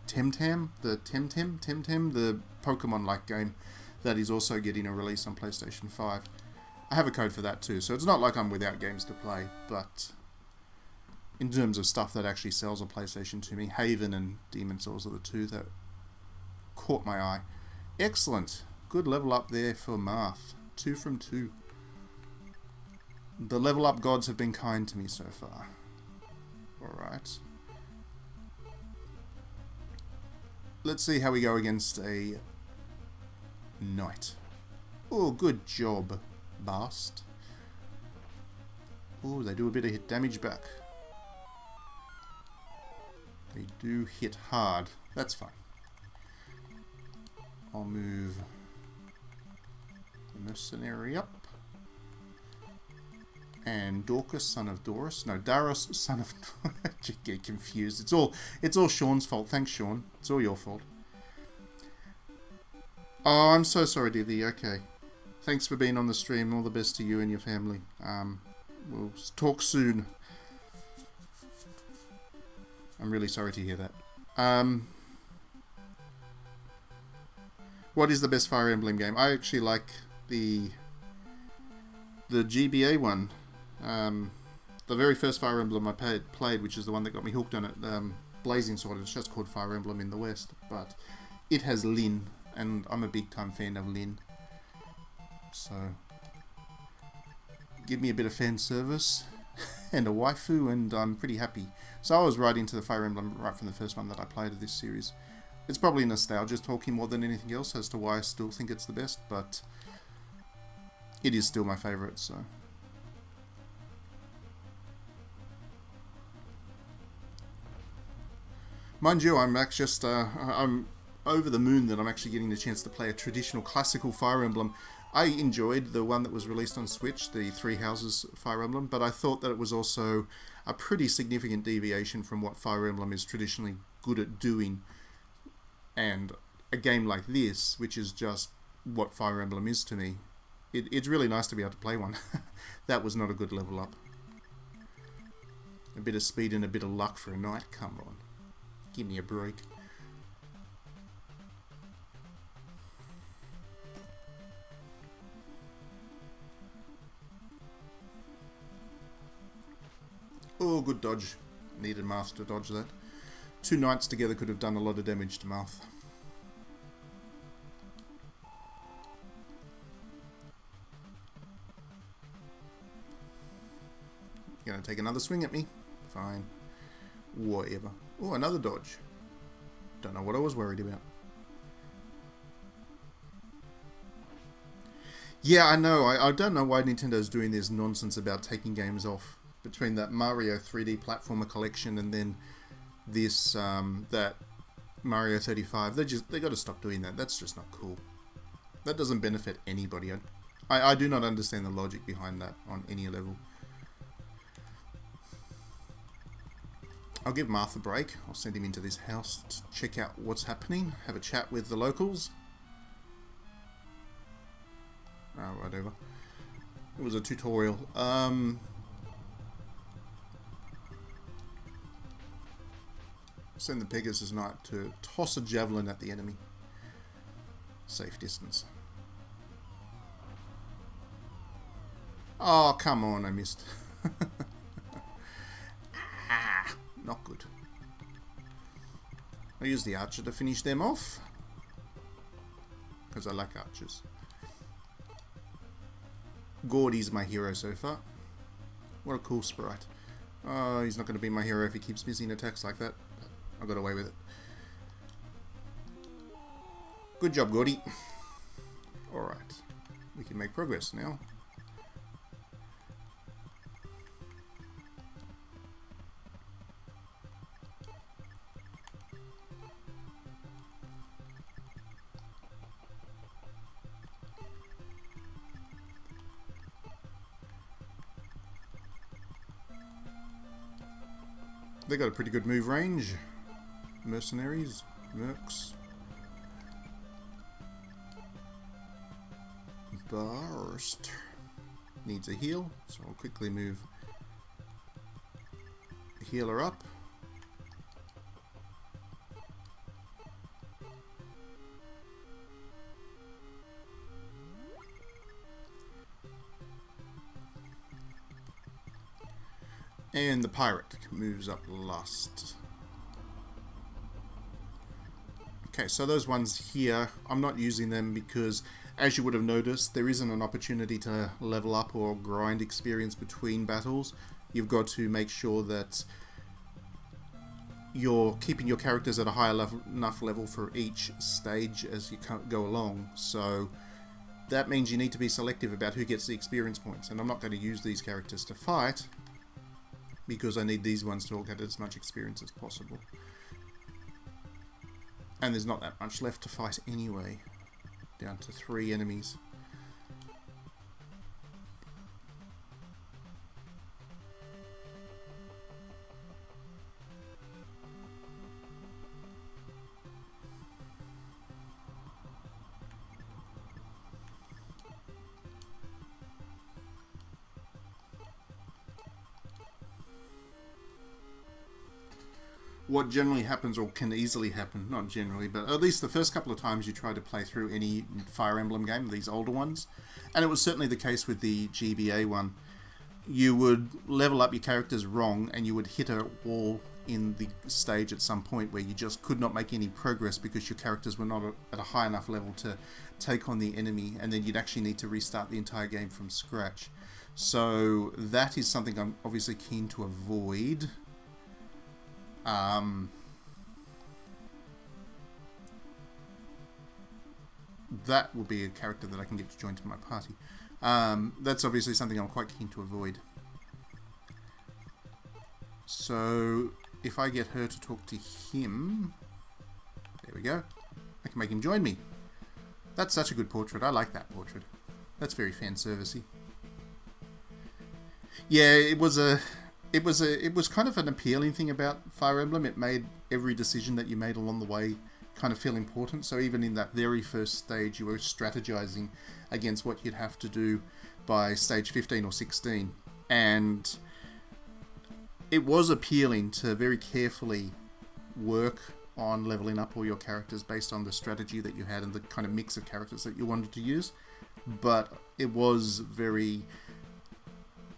A: Temtem, the Pokemon-like game that is also getting a release on PlayStation 5. I have a code for that too, so it's not like I'm without games to play, but in terms of stuff that actually sells on PlayStation to me, Haven and Demon Souls are the two that caught my eye. Excellent. Good level up there for Marth. 2 from 2. The level up gods have been kind to me so far. Alright. Let's see how we go against a knight. Oh, good job, Bast. Oh, they do a bit of hit damage back. They do hit hard. That's fine. I'll move the Mercenary up. And Dorcas, son of Doris. No, Daros, son of... I get confused. It's all Sean's fault. Thanks, Sean. It's all your fault. Oh, I'm so sorry, Divvy. Okay. Thanks for being on the stream. All the best to you and your family. We'll talk soon. I'm really sorry to hear that. What is the best Fire Emblem game? I actually like the GBA one. The very first Fire Emblem I played, which is the one that got me hooked on it, Blazing Sword. It's just called Fire Emblem in the West, but it has Lyn, and I'm a big time fan of Lyn. So, give me a bit of fan service and a waifu, and I'm pretty happy. So I was right into the Fire Emblem right from the first one that I played of this series. It's probably nostalgia talking more than anything else as to why I still think it's the best, but it is still my favourite, so... Mind you, I'm over the moon that I'm actually getting the chance to play a traditional classical Fire Emblem. I enjoyed the one that was released on Switch, the Three Houses Fire Emblem, but I thought that it was also a pretty significant deviation from what Fire Emblem is traditionally good at doing. And a game like this, which is just what Fire Emblem is to me, it's really nice to be able to play one. That was not a good level up. A bit of speed and a bit of luck for a knight, come on. Give me a break. Oh, good dodge. Needed Marth to dodge that. Two knights together could have done a lot of damage to Marth. You're gonna take another swing at me? Fine. Whatever. Oh, another dodge. Don't know what I was worried about. Yeah, I know. I don't know why Nintendo's doing this nonsense about taking games off. Between that Mario 3D platformer collection and then this, that Mario 35. They got to stop doing that. That's just not cool. That doesn't benefit anybody. I do not understand the logic behind that on any level. I'll give Marth a break. I'll send him into this house to check out what's happening. Have a chat with the locals. Oh, whatever. It was a tutorial. Send the Pegasus Knight to toss a javelin at the enemy. Safe distance. Oh, come on, I missed. Ah, not good. I'll use the archer to finish them off, because I like archers. Gordy's my hero so far. What a cool sprite. Oh, he's not going to be my hero if he keeps missing attacks like that. I got away with it. Good job, Gordy. Alright. We can make progress now. They got a pretty good move range. Mercenaries, mercs. Burst needs a heal, so I'll quickly move the healer up. And the pirate moves up last. Okay, so those ones here, I'm not using them because, as you would have noticed, there isn't an opportunity to level up or grind experience between battles. You've got to make sure that you're keeping your characters at a high enough level for each stage as you go along. So that means you need to be selective about who gets the experience points. And I'm not going to use these characters to fight, because I need these ones to all get as much experience as possible. And there's not that much left to fight anyway. Down to 3 enemies. What generally happens, or can easily happen, not generally, but at least the first couple of times you try to play through any Fire Emblem game, these older ones, and it was certainly the case with the GBA one, you would level up your characters wrong and you would hit a wall in the stage at some point where you just could not make any progress because your characters were not at a high enough level to take on the enemy, and then you'd actually need to restart the entire game from scratch. So that is something I'm obviously keen to avoid. That will be a character that I can get to join to my party. That's obviously something I'm quite keen to avoid. So if I get her to talk to him, there we go. I can make him join me. That's such a good portrait. I like that portrait. That's very fan servicey. Yeah, it was kind of an appealing thing about Fire Emblem. It made every decision that you made along the way kind of feel important. So even in that very first stage, you were strategizing against what you'd have to do by stage 15 or 16. And it was appealing to very carefully work on leveling up all your characters based on the strategy that you had and the kind of mix of characters that you wanted to use. But it was very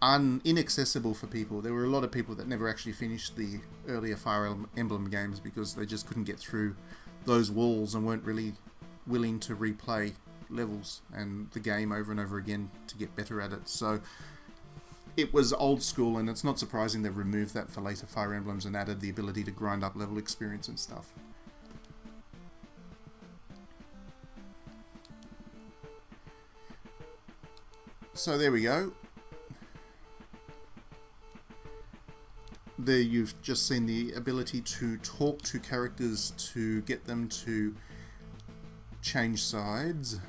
A: inaccessible for people. There were a lot of people that never actually finished the earlier Fire Emblem games because they just couldn't get through those walls and weren't really willing to replay levels and the game over and over again to get better at it. So it was old school, and it's not surprising they've removed that for later Fire Emblems and added the ability to grind up level experience and stuff. So there we go. There you've just seen the ability to talk to characters to get them to change sides.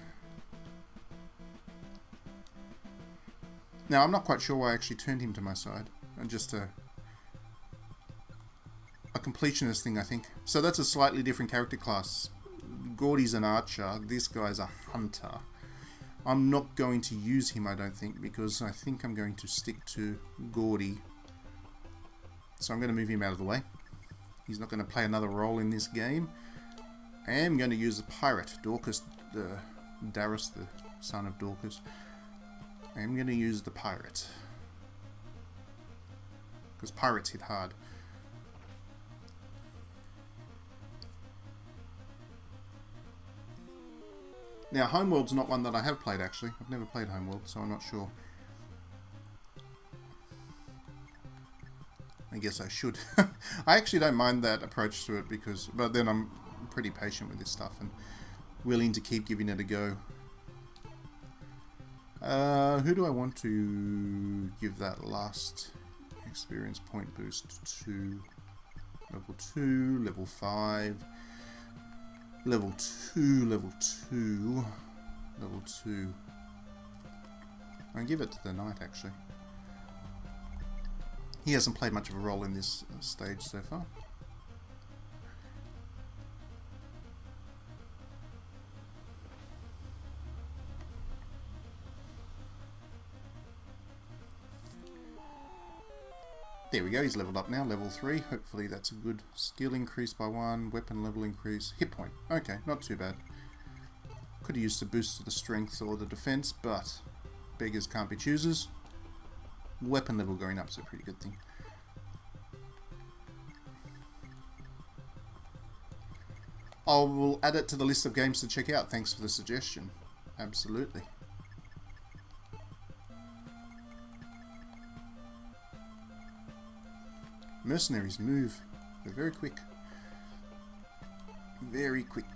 A: Now I'm not quite sure why I actually turned him to my side. And just a completionist thing, I think. So that's a slightly different character class. Gordy's an archer, this guy's a hunter. I'm not going to use him, I don't think, because I think I'm going to stick to Gordy. So I'm going to move him out of the way. He's not going to play another role in this game. I am going to use the pirate, Dorcas, Darius, the son of Dorcas. I am going to use the pirate. Because pirates hit hard. Now, Homeworld's not one that I have played, actually. I've never played Homeworld, so I'm not sure. I guess I should. I actually don't mind that approach to it, because, but then I'm pretty patient with this stuff and willing to keep giving it a go. Who do I want to give that last experience point boost to? Level 2, level 5, level 2, level 2, level 2. I'll give it to the knight, actually. He hasn't played much of a role in this stage so far. There we go, he's leveled up now, level 3. Hopefully that's a good skill increase by 1, weapon level increase, hit point. Okay, not too bad. Could have used to boost the strength or the defense, but beggars can't be choosers. Weapon level going up is a pretty good thing. I will add it to the list of games to check out. Thanks for the suggestion. Absolutely. Mercenaries move. They're very quick. Very quick.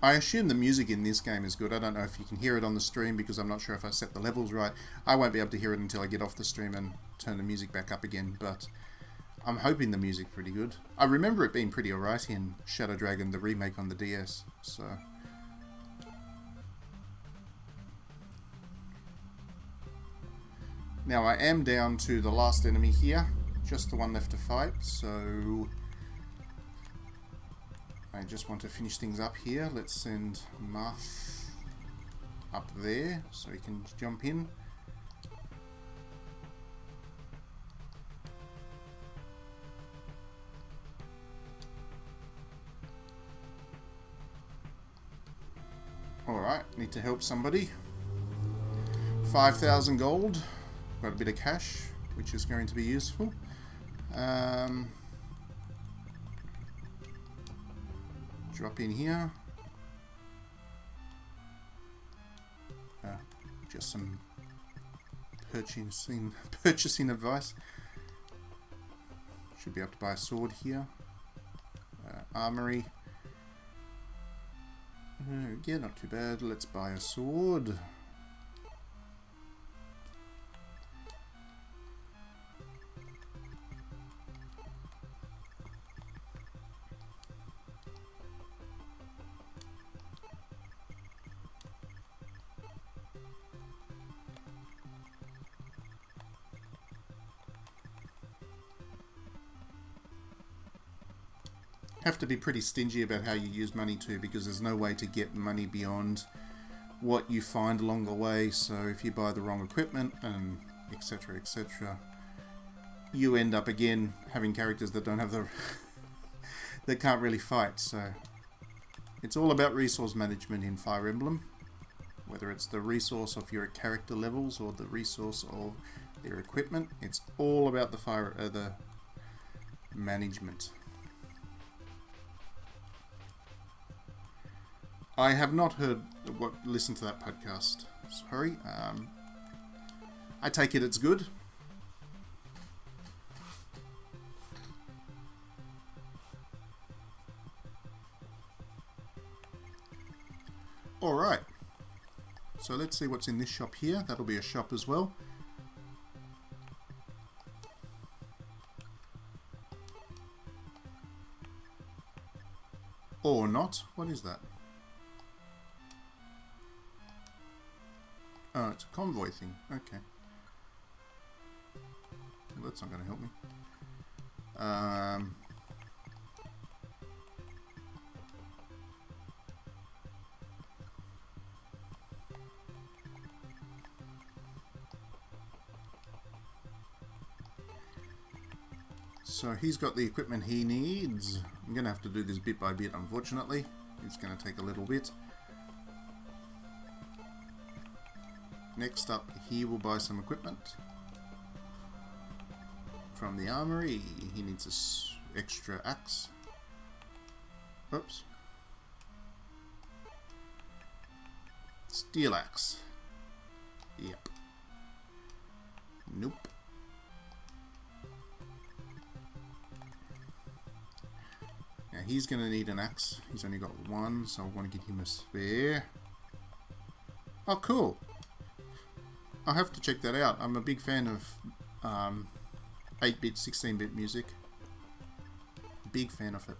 A: I assume the music in this game is good. I don't know if you can hear it on the stream because I'm not sure if I set the levels right. I won't be able to hear it until I get off the stream and turn the music back up again, but I'm hoping the music's pretty good. I remember it being pretty alright in Shadow Dragon, the remake on the DS, so... Now I am down to the last enemy here, just the one left to fight, so... I just want to finish things up here. Let's send Marth up there so he can jump in. Alright, need to help somebody. 5,000 gold. Got a bit of cash, which is going to be useful. Drop in here. Just some purchasing advice. Should be able to buy a sword here. Armory. Yeah, not too bad. Let's buy a sword. Have to be pretty stingy about how you use money too, because there's no way to get money beyond what you find along the way. So if you buy the wrong equipment and etc, etc, you end up again having characters that don't have the that can't really fight. So it's all about resource management in Fire Emblem, whether it's the resource of your character levels or the resource of their equipment. It's all about the management. I have not listened to that podcast. Sorry. I take it it's good. Alright. So let's see what's in this shop here. That'll be a shop as well. Or not. What is that? Oh, it's a convoy thing. Okay. Well, that's not going to help me. So he's got the equipment he needs. I'm going to have to do this bit by bit, unfortunately. It's going to take a little bit. Next up, he will buy some equipment. From the armory, he needs an extra axe. Oops. Steel axe. Yep. Nope. Now he's going to need an axe. He's only got one, so I want to get him a spare. Oh, cool. I'll have to check that out. I'm a big fan of 8-bit, 16-bit music. Big fan of it.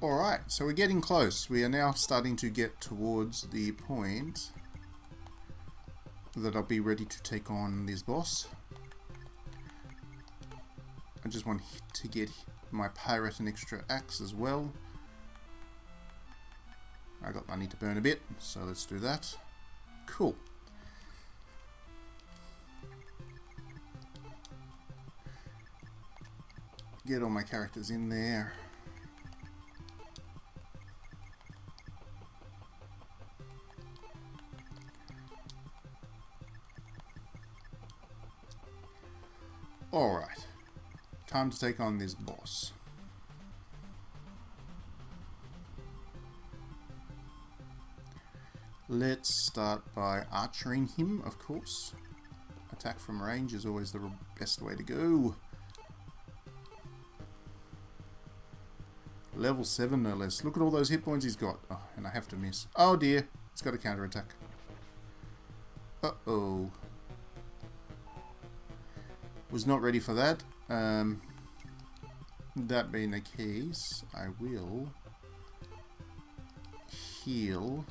A: Alright, so we're getting close. We are now starting to get towards the point that I'll be ready to take on this boss. I just want to get my pirate an extra axe as well. I got money to burn a bit, so let's do that. Cool. Get all my characters in there. Alright, time to take on this boss. Let's start by archering him, of course. Attack from range is always the best way to go. Level 7 no less. Look at all those hit points he's got. Oh, and I have to miss. Oh dear, he's got a counterattack. Uh-oh. Was not ready for that. That being the case, I will heal.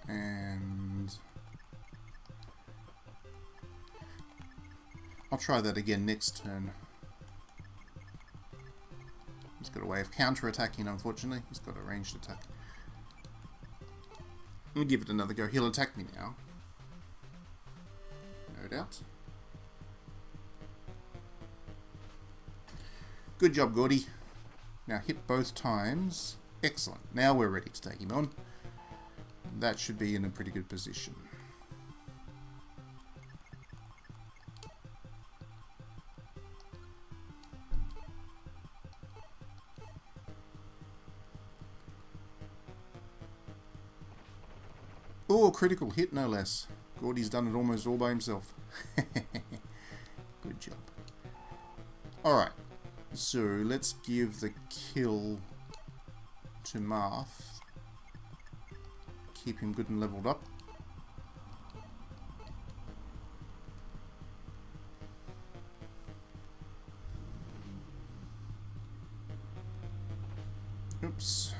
A: And I'll try that again next turn. He's got a way of counter-attacking, unfortunately. He's got a ranged attack. Let me give it another go. He'll attack me now. No doubt. Good job, Gordy. Now hit both times. Excellent. Now we're ready to take him on. That should be in a pretty good position. Oh, critical hit, no less. Gordy's done it almost all by himself. Good job. Alright, so let's give the kill to Marth. Keep him good and leveled up. Oops.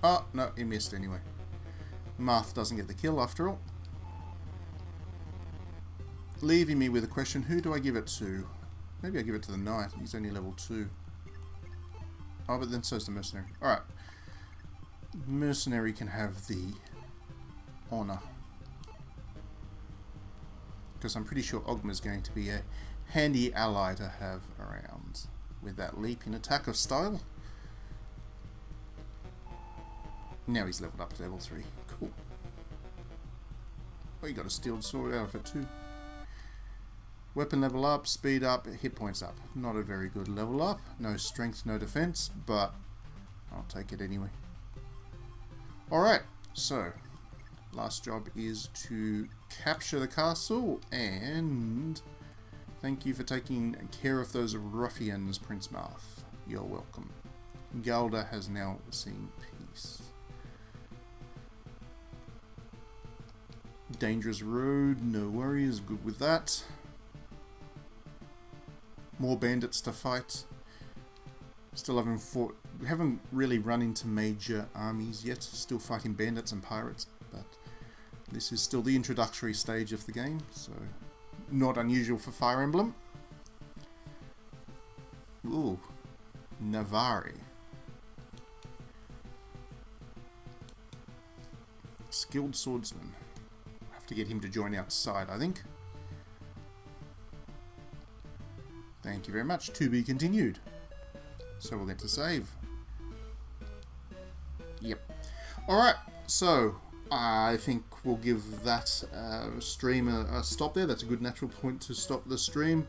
A: Oh, no, he missed anyway. Marth doesn't get the kill after all. Leaving me with a question, who do I give it to? Maybe I give it to the knight, he's only level 2. Oh, but then so's the mercenary. Alright. Mercenary can have the honour. Because I'm pretty sure Ogma's going to be a handy ally to have around. With that leap in attack of style. Now he's leveled up to level 3. Cool. Oh, you got a steel sword out of it too. Weapon level up, speed up, hit points up. Not a very good level up. No strength, no defense, but I'll take it anyway. Alright, so last job is to capture the castle, and thank you for taking care of those ruffians, Prince Marth. You're welcome. Galda has now seen peace. Dangerous road, no worries, good with that. More bandits to fight. Still haven't fought, we haven't really run into major armies yet, still fighting bandits and pirates, but this is still the introductory stage of the game, so not unusual for Fire Emblem. Ooh, Navari. Skilled swordsman. Have to get him to join our side, I think. Thank you very much. To be continued. So we'll get to save. Yep. Alright, so I think we'll give that stream a stop there. That's a good natural point to stop the stream.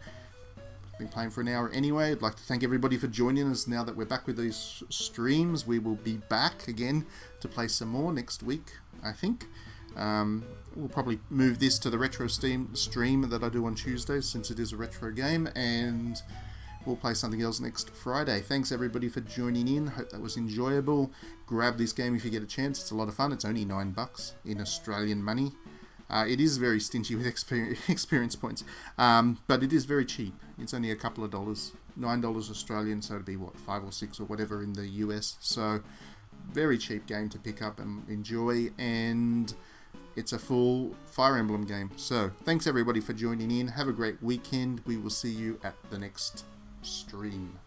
A: Been playing for an hour anyway. I'd like to thank everybody for joining us now that we're back with these streams. We will be back again to play some more next week, I think. We'll probably move this to the retro stream that I do on Tuesdays since it is a retro game, and we'll play something else next Friday. Thanks everybody for joining in. Hope that was enjoyable. Grab this game if you get a chance. It's a lot of fun. It's only $9 in Australian money. It is very stingy with experience points, but it is very cheap. It's only a couple of dollars. $9 Australian, so it'd be what, 5 or 6 or whatever in the US. So very cheap game to pick up and enjoy, and it's a full Fire Emblem game. So thanks everybody for joining in. Have a great weekend. We will see you at the next stream.